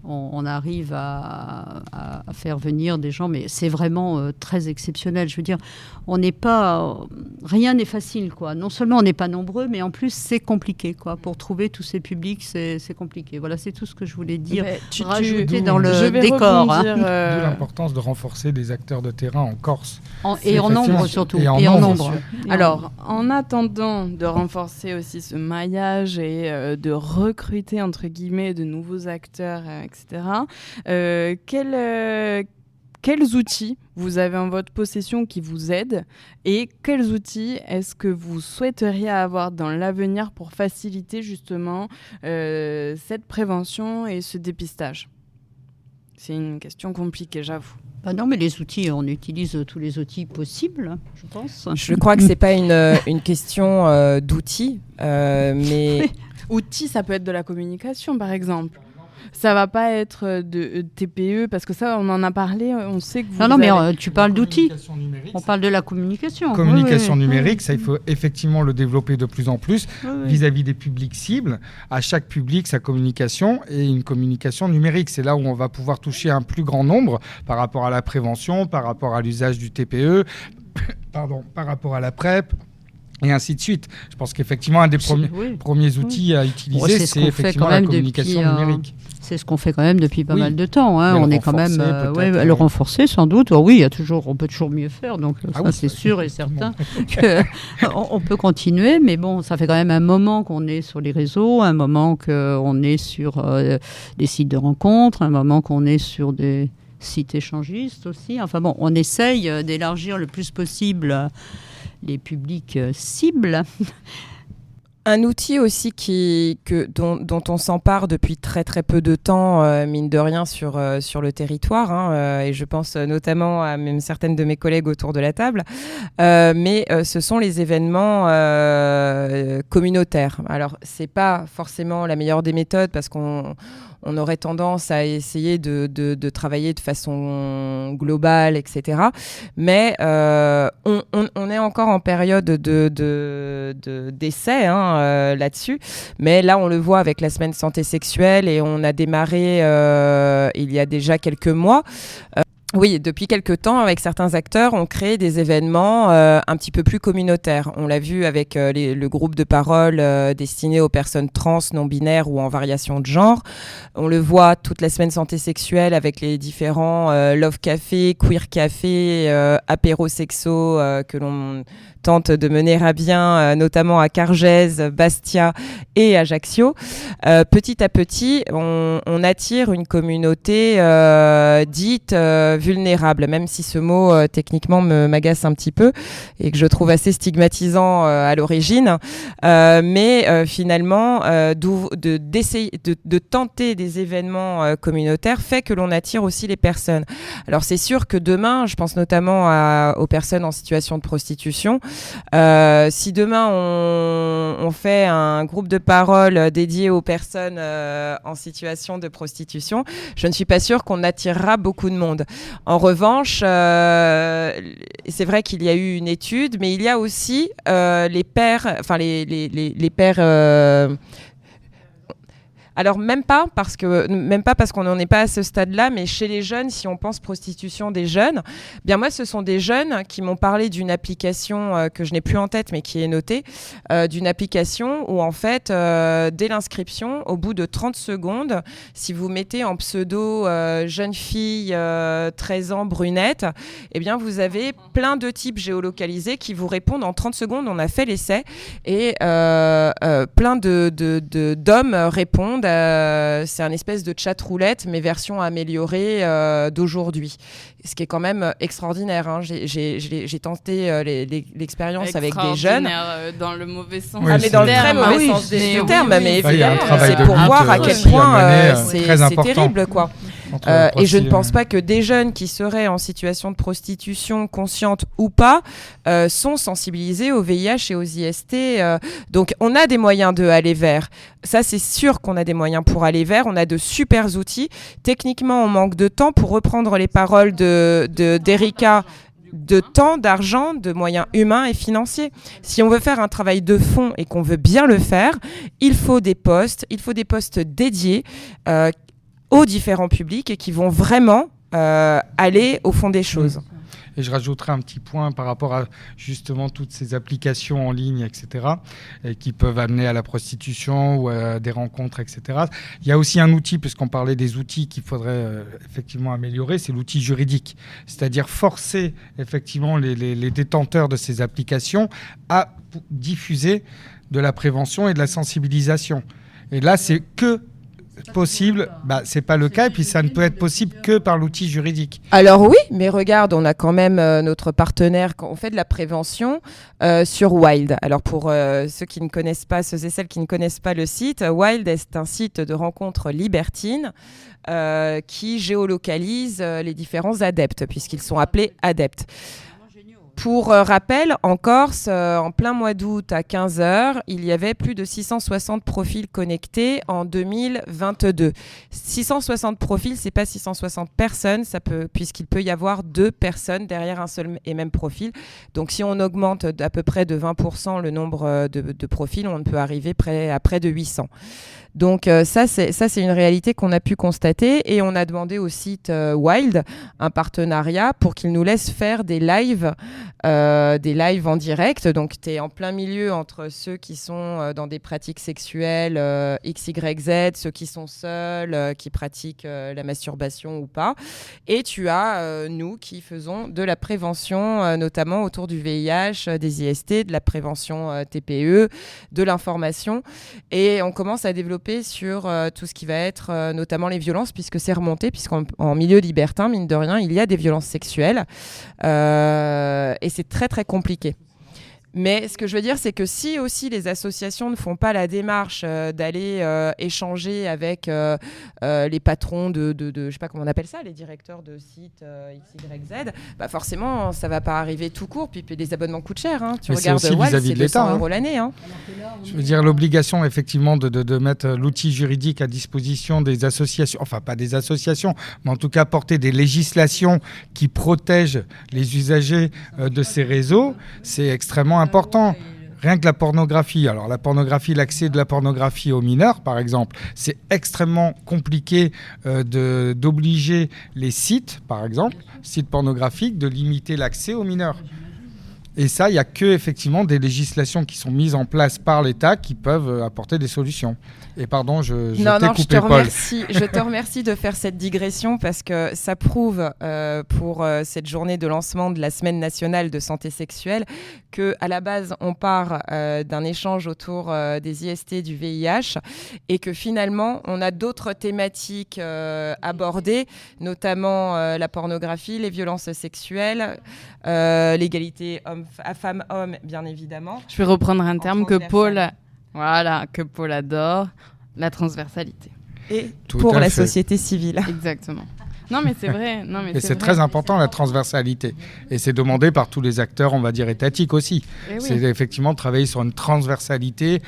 G: on arrive à faire venir des gens, mais c'est vraiment très exceptionnel. Je veux dire, rien n'est facile, quoi. Non seulement on n'est pas nombreux, mais en plus c'est compliqué, quoi. Pour trouver tous ces publics, c'est compliqué. Voilà, c'est tout ce que je voulais dire. Rajouter dans le décor.
F: D'où l'importance de renforcer des acteurs de terrain en Corse.
G: Et en nombre surtout.
F: Et en nombre.
A: Alors, en attendant de renforcer aussi ce maillage et de recruter, entre guillemets, de nouveaux acteurs, etc., quels outils vous avez en votre possession qui vous aident et quels outils est-ce que vous souhaiteriez avoir dans l'avenir pour faciliter justement cette prévention et ce dépistage ? C'est une question compliquée, j'avoue.
G: Non, mais les outils, on utilise tous les outils possibles, je pense.
B: Je crois que c'est pas une question d'outils, mais...
A: Outils, ça peut être de la communication, par exemple. Ça va pas être de TPE, parce que ça, on en a parlé, on sait que vous...
G: Non, mais tu parles d'outils. On parle de la communication.
F: Communication numérique, ça, il faut effectivement le développer de plus en plus vis-à-vis des publics cibles. À chaque public, sa communication et une communication numérique. C'est là où on va pouvoir toucher un plus grand nombre par rapport à la prévention, par rapport à l'usage du TPE, par rapport à la PrEP, et ainsi de suite. Je pense qu'effectivement, un des premiers outils à utiliser, c'est effectivement la communication numérique.
G: C'est ce qu'on fait quand même depuis pas mal de temps. On est quand même le renforcer sans doute. Oui, on peut toujours mieux faire. Donc c'est sûr et certain qu'on peut continuer. Mais bon, ça fait quand même un moment qu'on est sur les réseaux, un moment qu'on est sur des sites de rencontres, un moment qu'on est sur des sites échangistes aussi. Enfin bon, on essaye d'élargir le plus possible les publics cibles.
B: Un outil aussi dont on s'empare depuis très très peu de temps, mine de rien, sur le territoire, et je pense notamment à même certaines de mes collègues autour de la table, mais ce sont les événements communautaires. Alors, c'est pas forcément la meilleure des méthodes parce qu'on aurait tendance à essayer de travailler de façon globale, etc. Mais on est encore en période d'essai là-dessus. Mais là, on le voit avec la semaine santé sexuelle et on a démarré il y a déjà quelques mois. Oui, depuis quelques temps, avec certains acteurs, on crée des événements un petit peu plus communautaires. On l'a vu avec le groupe de parole destiné aux personnes trans, non-binaires ou en variation de genre. On le voit toute la semaine santé sexuelle avec les différents Love Café, Queer Café, apéro sexo que l'on tente de mener à bien, notamment à Cargèse, Bastia et Ajaccio. Petit à petit, on attire une communauté dite vulnérable, même si ce mot techniquement m'agace un petit peu et que je trouve assez stigmatisant à l'origine. Mais finalement, de tenter des événements communautaires fait que l'on attire aussi les personnes. Alors c'est sûr que demain, je pense notamment aux personnes en situation de prostitution, si demain on fait un groupe de parole dédié aux personnes en situation de prostitution, je ne suis pas sûre qu'on attirera beaucoup de monde. En revanche, c'est vrai qu'il y a eu une étude, mais il y a aussi les pères, enfin les pères. Alors même pas parce qu'on n'en est pas à ce stade-là, mais chez les jeunes, si on pense prostitution des jeunes, bien moi ce sont des jeunes qui m'ont parlé d'une application que je n'ai plus en tête mais qui est notée, d'une application où en fait dès l'inscription, au bout de 30 secondes, si vous mettez en pseudo jeune fille 13 ans brunette, eh bien vous avez plein de types géolocalisés qui vous répondent en 30 secondes. On a fait l'essai et plein d'hommes répondent c'est un espèce de chat roulette, mais version améliorée d'aujourd'hui. Ce qui est quand même extraordinaire. Hein. J'ai tenté l'expérience avec des jeunes.
A: Dans le mauvais sens.
B: Oui, mais dans le très mauvais sens du terme. Mais évidemment,
F: c'est
B: pour voir à quel point c'est terrible, quoi. Et je ne pense pas que des jeunes qui seraient en situation de prostitution, consciente ou pas, sont sensibilisés au VIH et aux IST. Donc, on a des moyens de aller vers. Ça, c'est sûr qu'on a des moyens pour aller vers. On a de super outils. Techniquement, on manque de temps. Pour reprendre les paroles d'Erika, de temps, d'argent, de moyens humains et financiers. Si on veut faire un travail de fond et qu'on veut bien le faire, il faut des postes dédiés aux différents publics et qui vont vraiment aller au fond des choses.
F: Et je rajouterai un petit point par rapport à justement toutes ces applications en ligne, etc., et qui peuvent amener à la prostitution ou à des rencontres, etc. Il y a aussi un outil, puisqu'on parlait des outils qu'il faudrait effectivement améliorer, c'est l'outil juridique. C'est-à-dire forcer effectivement les détenteurs de ces applications à diffuser de la prévention et de la sensibilisation. Et là, c'est que possible, c'est pas le cas, et puis ça ne peut être possible que par l'outil juridique.
B: Alors oui, mais regarde, on a quand même notre partenaire, on fait de la prévention sur Wild. Alors pour ceux et celles qui ne connaissent pas le site, Wild est un site de rencontres libertines qui géolocalise les différents adeptes, puisqu'ils sont appelés adeptes. Pour rappel, en Corse, en plein mois d'août à 15h, il y avait plus de 660 profils connectés en 2022. 660 profils, c'est pas 660 personnes, puisqu'il peut y avoir 2 personnes derrière un seul et même profil. Donc si on augmente à peu près de 20% le nombre de profils, on peut arriver à près de 800. Donc ça, c'est une réalité qu'on a pu constater, et on a demandé au site Wild un partenariat pour qu'il nous laisse faire des lives en direct. Donc tu es en plein milieu entre ceux qui sont dans des pratiques sexuelles XYZ, ceux qui sont seuls, qui pratiquent la masturbation ou pas, et tu as nous qui faisons de la prévention, notamment autour du VIH, des IST, de la prévention TPE, de l'information, et on commence à développer sur tout ce qui va être notamment les violences, puisque c'est remonté, puisqu'en milieu libertin, mine de rien, il y a des violences sexuelles et c'est très très compliqué. Mais ce que je veux dire, c'est que si aussi les associations ne font pas la démarche d'aller échanger avec les patrons de je sais pas comment on appelle ça, les directeurs de sites XYZ, forcément, ça va pas arriver tout court. Puis les abonnements coûtent cher. Hein. Tu regardes Wild, c'est 200 € l'année. Hein.
F: Je veux dire, l'obligation, effectivement, de mettre l'outil juridique à disposition des associations, enfin pas des associations, mais en tout cas porter des législations qui protègent les usagers de ces réseaux, c'est extrêmement important. Rien que la pornographie. Alors la pornographie, l'accès de la pornographie aux mineurs, par exemple, c'est extrêmement compliqué d'obliger les sites, par exemple, sites pornographiques, de limiter l'accès aux mineurs. Et ça, il n'y a que effectivement des législations qui sont mises en place par l'État qui peuvent apporter des solutions. Et pardon, je t'ai coupé, Paul.
B: Je te remercie de faire cette digression, parce que ça prouve pour cette journée de lancement de la Semaine nationale de santé sexuelle qu'à la base, on part d'un échange autour des IST, du VIH, et que finalement, on a d'autres thématiques abordées, notamment la pornographie, les violences sexuelles, l'égalité femme-homme, bien évidemment.
A: Je vais reprendre un terme que Paul adore, la transversalité.
B: Et pour la société civile.
A: Exactement. Non, mais c'est vrai.
F: Et c'est très important, la transversalité. Et c'est demandé par tous les acteurs, on va dire, étatiques aussi. C'est effectivement travailler sur une transversalité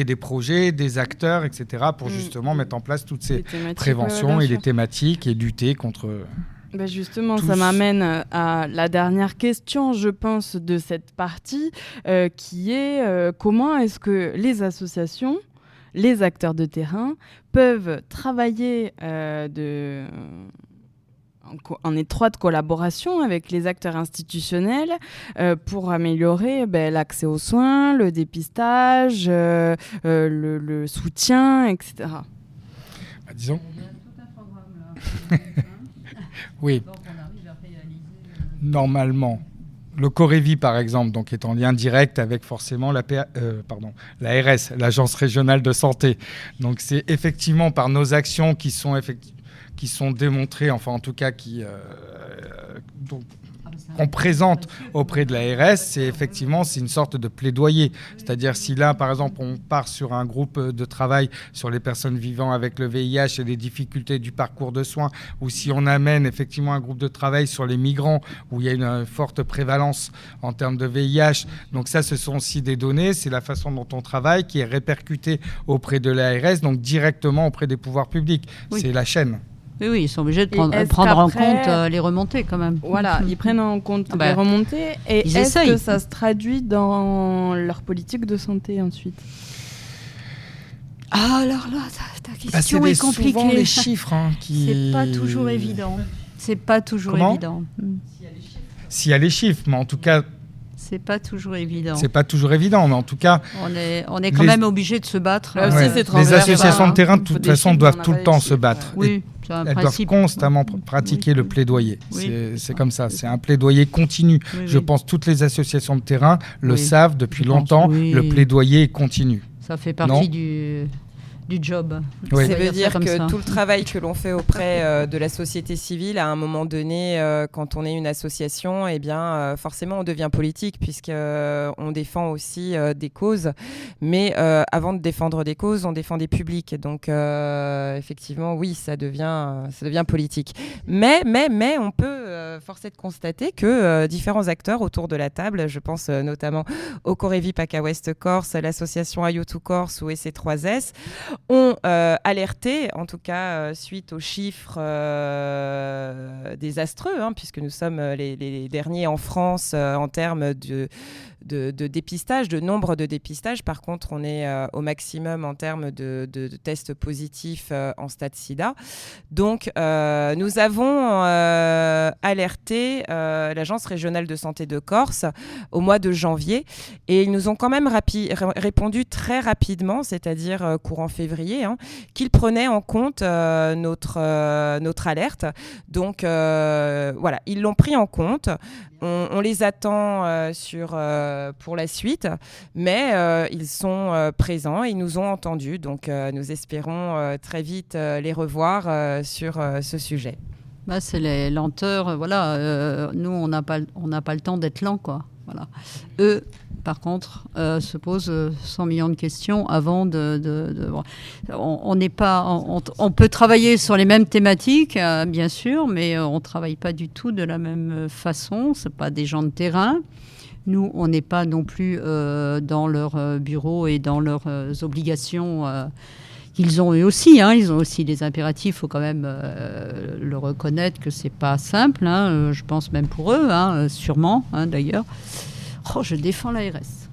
F: des projets, des acteurs, etc., pour justement mettre en place toutes ces préventions et les thématiques et lutter contre...
A: Justement, ça m'amène à la dernière question, je pense, de cette partie, qui est comment est-ce que les associations, les acteurs de terrain, peuvent travailler en étroite collaboration avec les acteurs institutionnels pour améliorer l'accès aux soins, le dépistage, le soutien, etc.
F: Disons... Oui. Normalement. le Corévi, par exemple, donc est en lien direct avec forcément l'ARS, l'Agence régionale de santé. Donc c'est effectivement par nos actions qui sont démontrées, enfin en tout cas qu'on présente auprès de l'ARS, c'est une sorte de plaidoyer. C'est-à-dire si là, par exemple, on part sur un groupe de travail sur les personnes vivant avec le VIH et les difficultés du parcours de soins, ou si on amène effectivement un groupe de travail sur les migrants, où il y a une forte prévalence en termes de VIH. Donc ça, ce sont aussi des données, c'est la façon dont on travaille qui est répercutée auprès de l'ARS, donc directement auprès des pouvoirs publics. Oui. C'est la chaîne.
G: Oui, ils sont obligés de prendre en compte les remontées quand même.
A: Voilà, ils prennent en compte les remontées. Et est-ce que ça se traduit dans leur politique de santé ensuite ?
G: Ah, alors là, ta question est compliquée.
F: C'est souvent les chiffres qui...
G: C'est pas toujours évident. C'est pas toujours évident.
F: S'il y a les chiffres, mais en tout cas...
G: C'est pas toujours évident.
F: C'est pas toujours évident, mais en tout cas...
G: On est quand même obligé de se battre.
F: Les associations de terrain, de toute façon, doivent tout le temps se battre.
G: Oui.
F: Elles doivent constamment pratiquer le plaidoyer. C'est comme ça, c'est un plaidoyer continu. Je pense que toutes les associations de terrain le savent depuis longtemps, le plaidoyer est continu.
G: Ça fait partie du job.
B: Oui. Ça veut dire que tout le travail que l'on fait auprès de la société civile, à un moment donné, quand on est une association, eh bien, forcément, on devient politique puisqu'on défend aussi des causes. Mais avant de défendre des causes, on défend des publics. Donc, effectivement, oui, ça devient politique. Mais on peut forcer de constater que différents acteurs autour de la table, je pense notamment au Corévi PACA Ouest Corse, l'association IO2 Corse ou EC3S, ont alerté, en tout cas suite aux chiffres désastreux, puisque nous sommes les derniers en France en termes de dépistage, de nombre de dépistages. Par contre, on est au maximum en termes de tests positifs en stade SIDA. Donc, nous avons alerté l'Agence régionale de santé de Corse au mois de janvier et ils nous ont quand même répondu très rapidement, c'est-à-dire courant février, qu'ils prenaient en compte notre alerte. Donc, voilà, ils l'ont pris en compte. On les attend pour la suite, mais ils sont présents et ils nous ont entendus. Donc, nous espérons très vite les revoir sur ce sujet.
G: C'est les lenteurs. Nous, on n'a pas le temps d'être lents, quoi. Voilà. Eux, par contre, se posent 100 millions de questions avant on n'est pas... On peut travailler sur les mêmes thématiques, bien sûr, mais on ne travaille pas du tout de la même façon. Ce n'est pas des gens de terrain. Nous, on n'est pas non plus dans leur bureau et dans leurs obligations qu'ils ont eux aussi. Ils ont aussi des impératifs. Il faut quand même le reconnaître que ce n'est pas simple. Je pense même pour eux, sûrement, d'ailleurs. Oh, je défends l'ARS.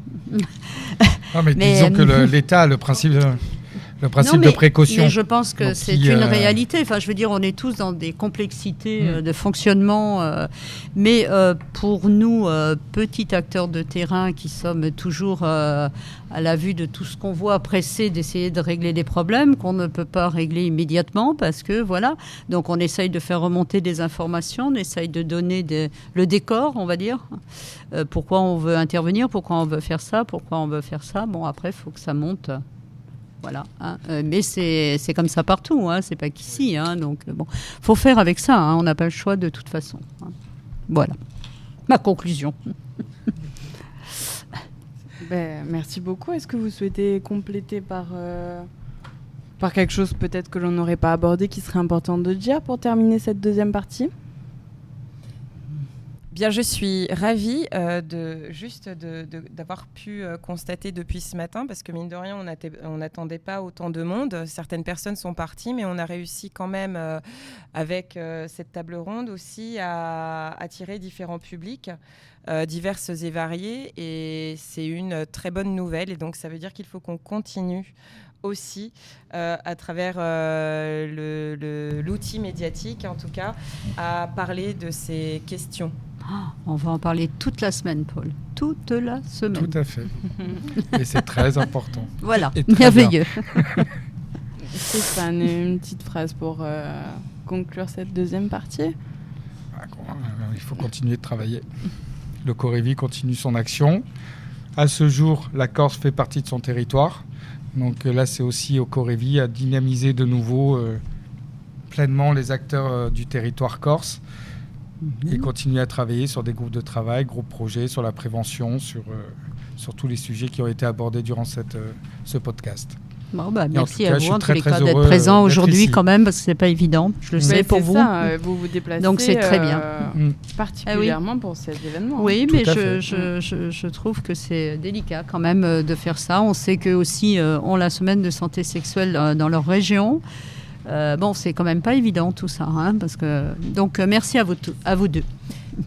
F: Non, mais disons que l'État a le principe de précaution.
G: Mais je pense que c'est une réalité. Enfin, je veux dire, on est tous dans des complexités de fonctionnement. Mais pour nous, petits acteurs de terrain qui sommes toujours à la vue de tout ce qu'on voit, pressés d'essayer de régler des problèmes qu'on ne peut pas régler immédiatement parce que, voilà. Donc, on essaye de faire remonter des informations, on essaye de donner le décor, on va dire. Pourquoi on veut intervenir, pourquoi on veut faire ça, pourquoi on veut faire ça. Bon, après, il faut que ça monte... Voilà, mais c'est comme ça partout, c'est pas qu'ici, donc bon, faut faire avec ça, on n'a pas le choix de toute façon. Voilà, ma conclusion.
A: Merci beaucoup. Est-ce que vous souhaitez compléter par quelque chose peut-être que l'on n'aurait pas abordé, qui serait important de dire pour terminer cette deuxième partie ?
B: Bien, je suis ravie d'avoir pu constater depuis ce matin, parce que mine de rien, on n'attendait pas autant de monde. Certaines personnes sont parties, mais on a réussi quand même, avec cette table ronde aussi, à attirer différents publics, diverses et variés. Et c'est une très bonne nouvelle. Et donc, ça veut dire qu'il faut qu'on continue aussi à travers l'outil médiatique, en tout cas, à parler de ces questions.
G: On va en parler toute la semaine, Paul. Toute la semaine.
F: Tout à fait. Et c'est très important.
G: Voilà, merveilleux.
A: Stéphane, une petite phrase pour conclure cette deuxième partie.
F: Il faut continuer de travailler. Le Corévi continue son action. À ce jour, la Corse fait partie de son territoire. Donc là, c'est aussi au Corévi à dynamiser de nouveau pleinement les acteurs du territoire corse et continuer à travailler sur des groupes de travail, groupes projets, sur la prévention, sur tous les sujets qui ont été abordés durant ce podcast.
G: Bon, bah, merci
F: cas,
G: à vous en tous les cas
F: très
G: d'être
F: heureux
G: présent aujourd'hui
F: ici.
G: quand même, parce que c'est pas évident, je le sais pour vous.
A: Vous vous déplacez.
G: Donc c'est très bien.
A: Particulièrement pour cet événement.
G: Oui,
F: Tout
G: mais
F: à fait.
G: je trouve que c'est délicat quand même de faire ça. On sait qu'eux aussi ont la semaine de santé sexuelle dans leur région. Bon, c'est quand même pas évident tout ça, hein, parce que donc merci à vous deux.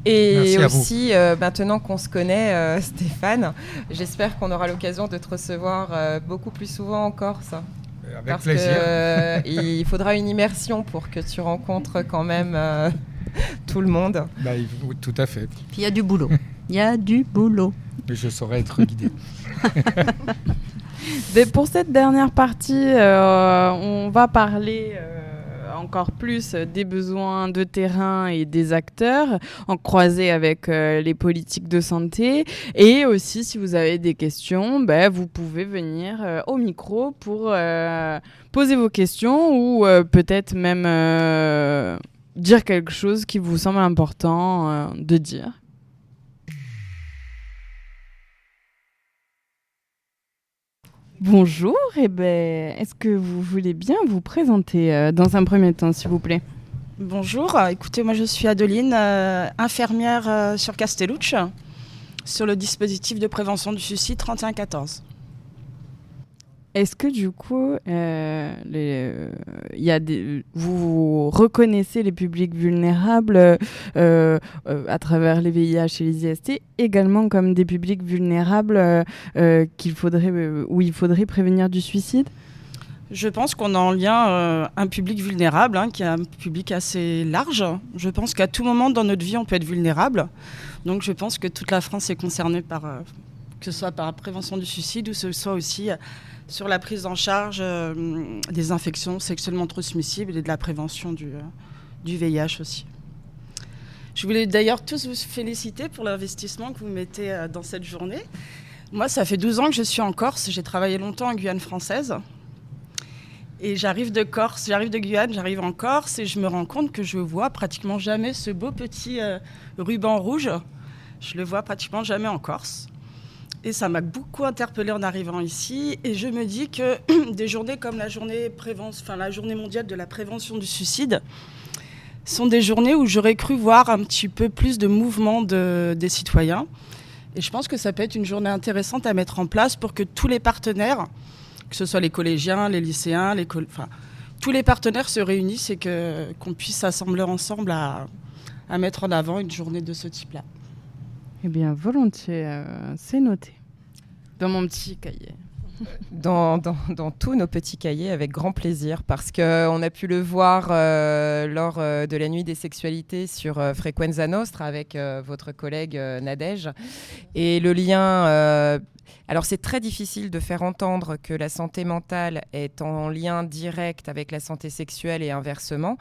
B: Et
F: Merci à vous.
B: aussi, maintenant qu'on se connaît, Stéphane, j'espère qu'on aura l'occasion de te recevoir beaucoup plus souvent en Corse.
F: Avec
B: Parce
F: plaisir.
B: qu'il faudra une immersion pour que tu rencontres quand même tout le monde.
F: Oui, tout à fait.
G: Puis il y a du boulot. Il y a du boulot.
F: Mais je saurai être guidé.
A: Mais pour cette dernière partie, on va parler encore plus des besoins de terrain et des acteurs, en croisé avec les politiques de santé. Et aussi, si vous avez des questions, vous pouvez venir au micro pour poser vos questions ou peut-être même dire quelque chose qui vous semble important de dire. Bonjour, est-ce que vous voulez bien vous présenter dans un premier temps, s'il vous plaît ?
H: Bonjour, écoutez, moi je suis Adeline, infirmière sur Castellucci, sur le dispositif de prévention du suicide 3114.
A: Est-ce que du coup, vous reconnaissez les publics vulnérables à travers les VIH et les IST également comme des publics vulnérables où il faudrait prévenir du suicide ?
H: Je pense qu'on a en lien un public vulnérable, qui est un public assez large. Je pense qu'à tout moment dans notre vie, on peut être vulnérable. Donc je pense que toute la France est concernée par, que ce soit par la prévention du suicide ou que ce soit aussi sur la prise en charge des infections sexuellement transmissibles et de la prévention du VIH aussi. Je voulais d'ailleurs tous vous féliciter pour l'investissement que vous mettez dans cette journée. Moi, ça fait 12 ans que je suis en Corse. J'ai travaillé longtemps en Guyane française. Et j'arrive de Guyane, j'arrive en Corse et je me rends compte que je vois pratiquement jamais ce beau petit ruban rouge. Je le vois pratiquement jamais en Corse. Et ça m'a beaucoup interpellée en arrivant ici. Et je me dis que des journées comme la journée mondiale de la prévention du suicide sont des journées où j'aurais cru voir un petit peu plus de mouvement des citoyens. Et je pense que ça peut être une journée intéressante à mettre en place pour que tous les partenaires, que ce soit les collégiens, les lycéens, tous les partenaires se réunissent et qu'on puisse s'assembler ensemble à mettre en avant une journée de ce type-là.
A: Eh bien, volontiers, c'est noté dans mon petit cahier.
B: Dans tous nos petits cahiers, avec grand plaisir, parce qu'on a pu le voir lors de la nuit des sexualités sur Frequenza Nostra avec votre collègue Nadège. Et le lien... alors c'est très difficile de faire entendre que la santé mentale est en lien direct avec la santé sexuelle et inversement,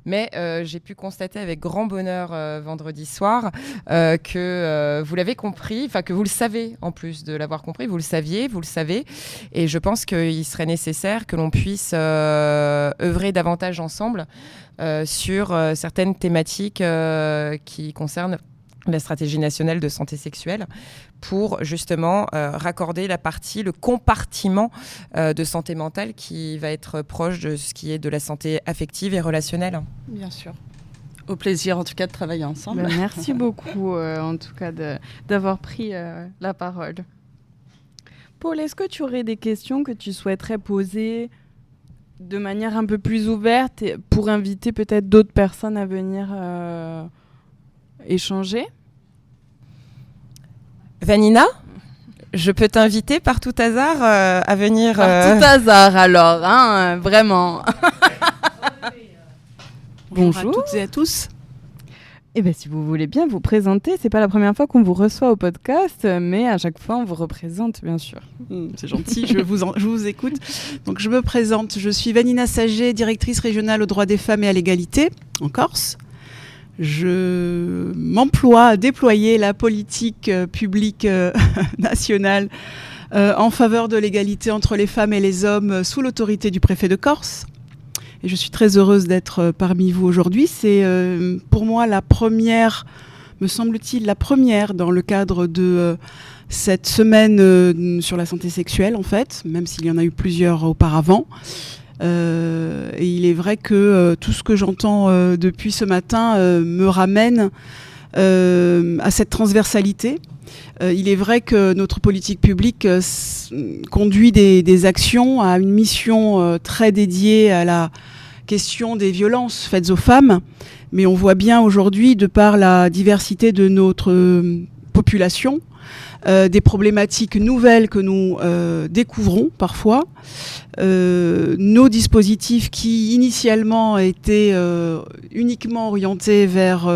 B: mais j'ai pu constater avec grand bonheur vendredi soir que vous l'avez compris, enfin que vous le savez en plus de l'avoir compris, vous le saviez, vous le savez, et je pense qu'il serait nécessaire que l'on puisse œuvrer davantage ensemble sur certaines thématiques qui concernent la stratégie nationale de santé sexuelle pour justement raccorder le compartiment de santé mentale qui va être proche de ce qui est de la santé affective et relationnelle.
H: Bien sûr. Au plaisir en tout cas de travailler ensemble.
A: Merci beaucoup en tout cas d'avoir pris la parole. Paul, est-ce que tu aurais des questions que tu souhaiterais poser de manière un peu plus ouverte pour inviter peut-être d'autres personnes à venir échanger?
B: Vanina, je peux t'inviter par tout hasard à venir...
A: Par tout hasard alors, hein, vraiment.
H: Bonjour à toutes et à tous.
A: Eh bien, si vous voulez bien vous présenter, c'est pas la première fois qu'on vous reçoit au podcast, mais à chaque fois on vous représente, bien sûr.
I: C'est gentil, je vous écoute. Donc je me présente, je suis Vanina Sager, directrice régionale aux droits des femmes et à l'égalité en Corse. Je m'emploie à déployer la politique publique nationale en faveur de l'égalité entre les femmes et les hommes sous l'autorité du préfet de Corse. Et je suis très heureuse d'être parmi vous aujourd'hui. C'est pour moi la première, me semble-t-il, la première dans le cadre de cette semaine sur la santé sexuelle, en fait, même s'il y en a eu plusieurs auparavant. Et il est vrai que tout ce que j'entends depuis ce matin me ramène à cette transversalité. Il est vrai que notre politique publique conduit des actions à une mission très dédiée à la question des violences faites aux femmes, mais on voit bien aujourd'hui, de par la diversité de notre population, des problématiques nouvelles que nous découvrons parfois. Nos dispositifs qui initialement étaient uniquement orientés vers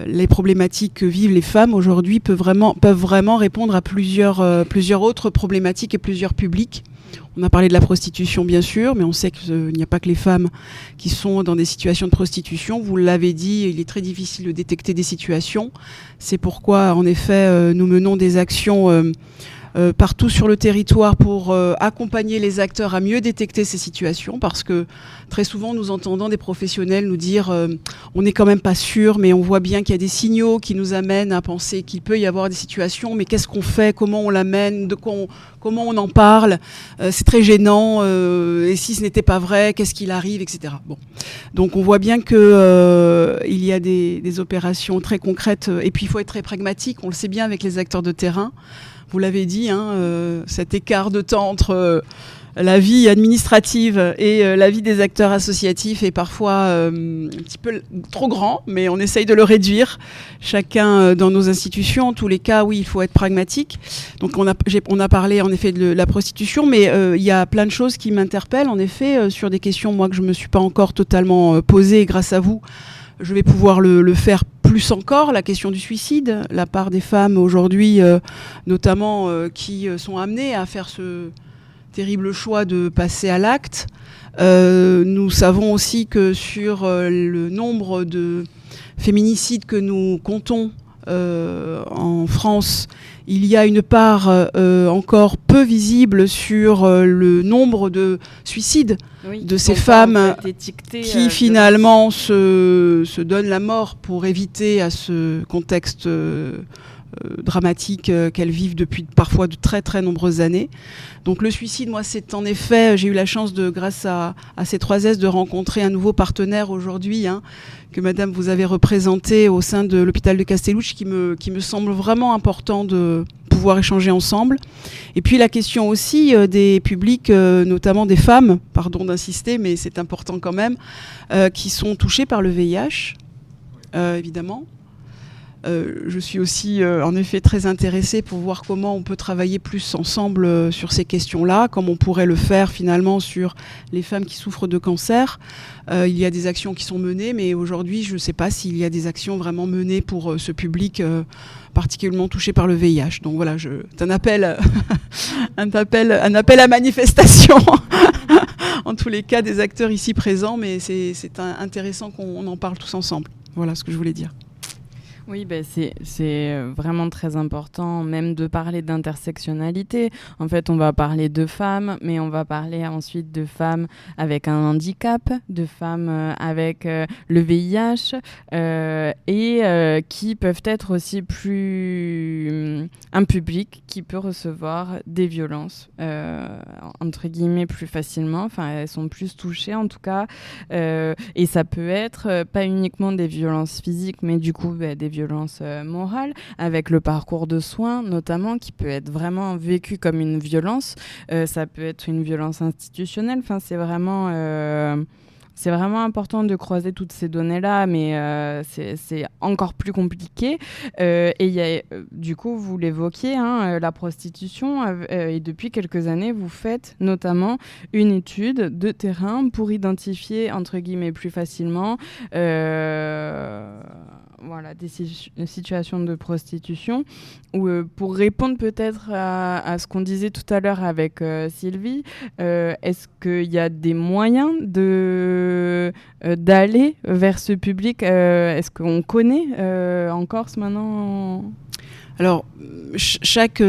I: les problématiques que vivent les femmes aujourd'hui peuvent vraiment répondre à plusieurs autres problématiques et plusieurs publics. On a parlé de la prostitution, bien sûr, mais on sait qu'il n'y a pas que les femmes qui sont dans des situations de prostitution. Vous l'avez dit, il est très difficile de détecter des situations. C'est pourquoi, en effet, nous menons des actions partout sur le territoire pour accompagner les acteurs à mieux détecter ces situations, parce que très souvent nous entendons des professionnels nous dire on n'est quand même pas sûr, mais on voit bien qu'il y a des signaux qui nous amènent à penser qu'il peut y avoir des situations, mais qu'est-ce qu'on fait, comment on l'amène, comment on en parle, c'est très gênant, et si ce n'était pas vrai, qu'est-ce qu'il arrive, etc. Bon. Donc on voit bien que il y a des opérations très concrètes, et puis il faut être très pragmatique, on le sait bien avec les acteurs de terrain. Vous l'avez dit, cet écart de temps entre la vie administrative et la vie des acteurs associatifs est parfois un petit peu trop grand, mais on essaye de le réduire, chacun dans nos institutions. En tous les cas, oui, il faut être pragmatique. Donc on a parlé en effet de la prostitution, mais il y a plein de choses qui m'interpellent, en effet, sur des questions, moi, que je ne me suis pas encore totalement posées, et grâce à vous, je vais pouvoir le faire plus encore. La question du suicide, la part des femmes aujourd'hui, notamment, qui sont amenées à faire ce terrible choix de passer à l'acte. Nous savons aussi que sur le nombre de féminicides que nous comptons en France, il y a une part encore peu visible sur le nombre de suicides de ces femmes qui finalement se donnent la mort pour éviter à ce contexte dramatique qu'elles vivent depuis parfois de très très nombreuses années. Donc le suicide, moi, c'est en effet, j'ai eu la chance grâce à ces 3S, de rencontrer un nouveau partenaire aujourd'hui, que madame vous avez représenté au sein de l'hôpital de Castellucci, qui me semble vraiment important de pouvoir échanger ensemble. Et puis la question aussi des publics, notamment des femmes, pardon d'insister, mais c'est important quand même, qui sont touchées par le VIH, évidemment. Je suis aussi en effet très intéressée pour voir comment on peut travailler plus ensemble sur ces questions-là, comme on pourrait le faire finalement sur les femmes qui souffrent de cancer. Il y a des actions qui sont menées, mais aujourd'hui je ne sais pas s'il y a des actions vraiment menées pour ce public particulièrement touché par le VIH. Donc voilà, c'est un appel à manifestation en tous les cas des acteurs ici présents, mais c'est intéressant qu'on en parle tous ensemble. Voilà ce que je voulais dire.
A: Oui, c'est vraiment très important, même de parler d'intersectionnalité. En fait, on va parler de femmes, mais on va parler ensuite de femmes avec un handicap, de femmes avec le VIH, et qui peuvent être aussi un public qui peut recevoir des violences, entre guillemets, plus facilement. Enfin, elles sont plus touchées, en tout cas. Et ça peut être pas uniquement des violences physiques, mais du coup, des violences morales, avec le parcours de soins notamment, qui peut être vraiment vécu comme une violence. Ça peut être une violence institutionnelle. Enfin, c'est vraiment important de croiser toutes ces données-là, mais c'est encore plus compliqué. Et il y a, du coup, vous l'évoquiez, la prostitution, et depuis quelques années, vous faites notamment une étude de terrain pour identifier, entre guillemets, plus facilement des situations de prostitution. Ou pour répondre peut-être à ce qu'on disait tout à l'heure avec Sylvie, est-ce qu'il y a des moyens d'aller vers ce public? Est-ce qu'on connaît en Corse maintenant?
I: Alors, chaque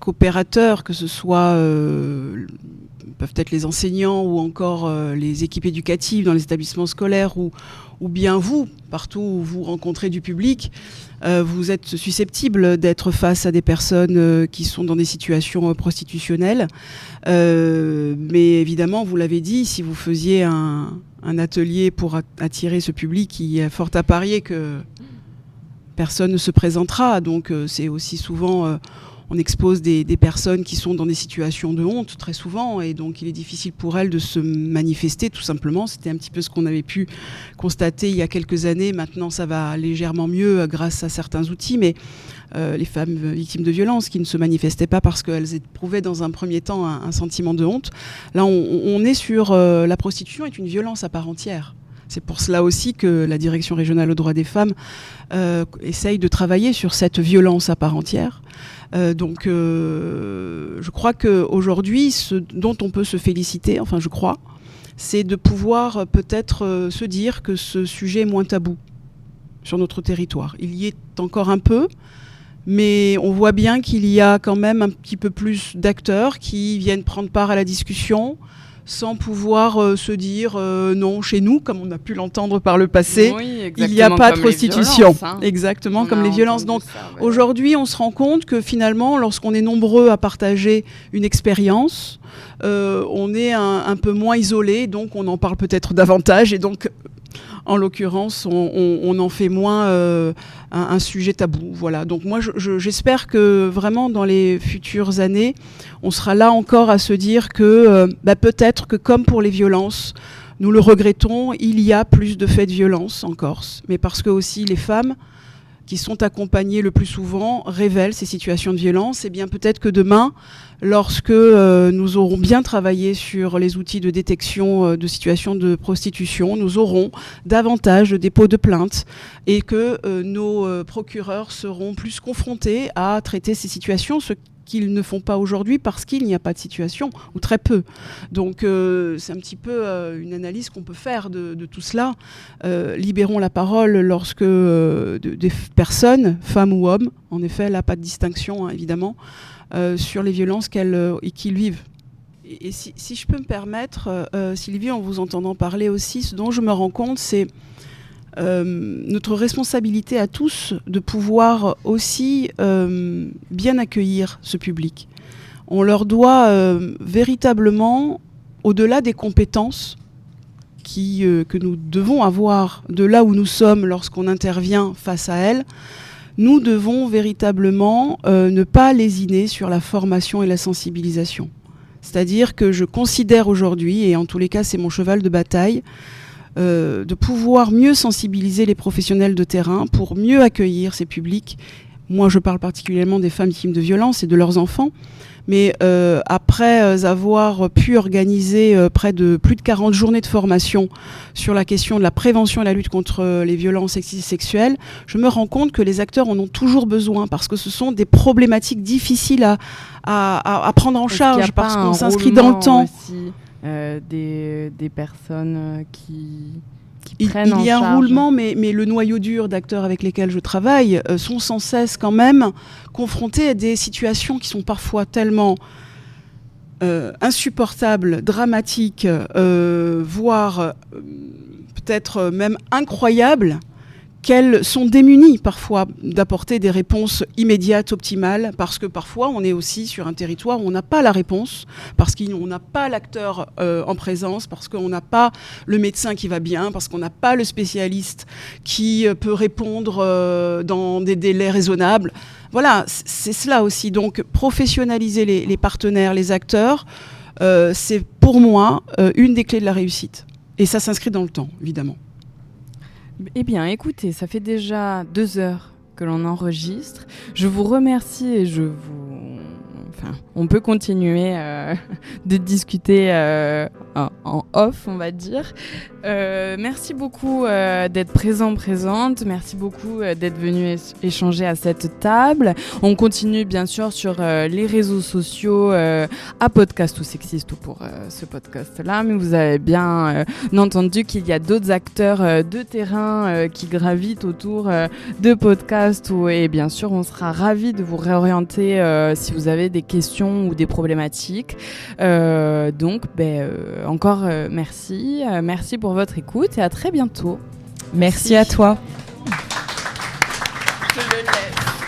I: opérateur, que ce soit peuvent être les enseignants ou encore les équipes éducatives dans les établissements scolaires ou bien vous, partout où vous rencontrez du public, vous êtes susceptible d'être face à des personnes qui sont dans des situations prostitutionnelles. Mais évidemment, vous l'avez dit, si vous faisiez un atelier pour attirer ce public, il y a fort à parier que personne ne se présentera. Donc c'est aussi souvent... on expose des personnes qui sont dans des situations de honte très souvent, et donc il est difficile pour elles de se manifester tout simplement. C'était un petit peu ce qu'on avait pu constater il y a quelques années. Maintenant ça va légèrement mieux grâce à certains outils, mais les femmes victimes de violences qui ne se manifestaient pas parce qu'elles éprouvaient dans un premier temps un sentiment de honte. Là on est sur la prostitution est une violence à part entière. C'est pour cela aussi que la Direction régionale aux droits des femmes essaye de travailler sur cette violence à part entière. Donc je crois qu'aujourd'hui, ce dont on peut se féliciter, enfin je crois, c'est de pouvoir peut-être se dire que ce sujet est moins tabou sur notre territoire. Il y est encore un peu, mais on voit bien qu'il y a quand même un petit peu plus d'acteurs qui viennent prendre part à la discussion, sans pouvoir se dire non, chez nous, comme on a pu l'entendre par le passé, il n'y a pas de prostitution. Exactement, comme les violences. Donc aujourd'hui, on se rend compte que finalement, lorsqu'on est nombreux à partager une expérience, on est un peu moins isolé, donc on en parle peut-être davantage, et donc en l'occurrence, on en fait moins un sujet tabou. Voilà. Donc moi, j'espère que vraiment dans les futures années, on sera là encore à se dire que peut-être que comme pour les violences, nous le regrettons, il y a plus de faits de violence en Corse. Mais parce que aussi les femmes qui sont accompagnées le plus souvent révèlent ces situations de violence, et bien peut-être que demain, lorsque nous aurons bien travaillé sur les outils de détection de situations de prostitution, nous aurons davantage de dépôts de plaintes et que nos procureurs seront plus confrontés à traiter ces situations, ce qu'ils ne font pas aujourd'hui parce qu'il n'y a pas de situation, ou très peu. Donc c'est un petit peu une analyse qu'on peut faire de tout cela. Libérons la parole lorsque des personnes, femmes ou hommes, en effet, là pas de distinction évidemment, sur les violences qu'ils vivent. Et si je peux me permettre, Sylvie, en vous entendant parler aussi, ce dont je me rends compte, c'est notre responsabilité à tous de pouvoir aussi bien accueillir ce public. On leur doit véritablement, au-delà des compétences que nous devons avoir de là où nous sommes lorsqu'on intervient face à elles, nous devons véritablement ne pas lésiner sur la formation et la sensibilisation. C'est-à-dire que je considère aujourd'hui, et en tous les cas c'est mon cheval de bataille, de pouvoir mieux sensibiliser les professionnels de terrain pour mieux accueillir ces publics. Moi, je parle particulièrement des femmes victimes de violences et de leurs enfants. Mais après avoir pu organiser plus de 40 journées de formation sur la question de la prévention et la lutte contre les violences sexistes et sexuelles, je me rends compte que les acteurs en ont toujours besoin parce que ce sont des problématiques difficiles à prendre en charge parce qu'on s'inscrit dans le temps.
A: Aussi des personnes qui prennent en charge.
I: Il y a un roulement, mais le noyau dur d'acteurs avec lesquels je travaille sont sans cesse quand même confrontés à des situations qui sont parfois tellement insupportables, dramatiques, voire peut-être même incroyables, qu'elles sont démunies parfois d'apporter des réponses immédiates, optimales, parce que parfois on est aussi sur un territoire où on n'a pas la réponse, parce qu'on n'a pas l'acteur en présence, parce qu'on n'a pas le médecin qui va bien, parce qu'on n'a pas le spécialiste qui peut répondre dans des délais raisonnables. Voilà, c'est cela aussi. Donc professionnaliser les partenaires, les acteurs, c'est pour moi une des clés de la réussite. Et ça s'inscrit dans le temps, évidemment.
A: Eh bien, écoutez, ça fait déjà 2 heures que l'on enregistre. Je vous remercie et on peut continuer de discuter en off, on va dire. Merci beaucoup d'être présente. Merci beaucoup d'être venu échanger à cette table. On continue bien sûr sur les réseaux sociaux à Podcast ou Sexiste pour ce podcast-là, mais vous avez bien entendu qu'il y a d'autres acteurs de terrain qui gravitent autour de Podcast et bien sûr on sera ravis de vous réorienter si vous avez des questions ou des problématiques. Donc encore merci pour votre écoute et à très bientôt.
B: Merci à toi.
A: Je le laisse.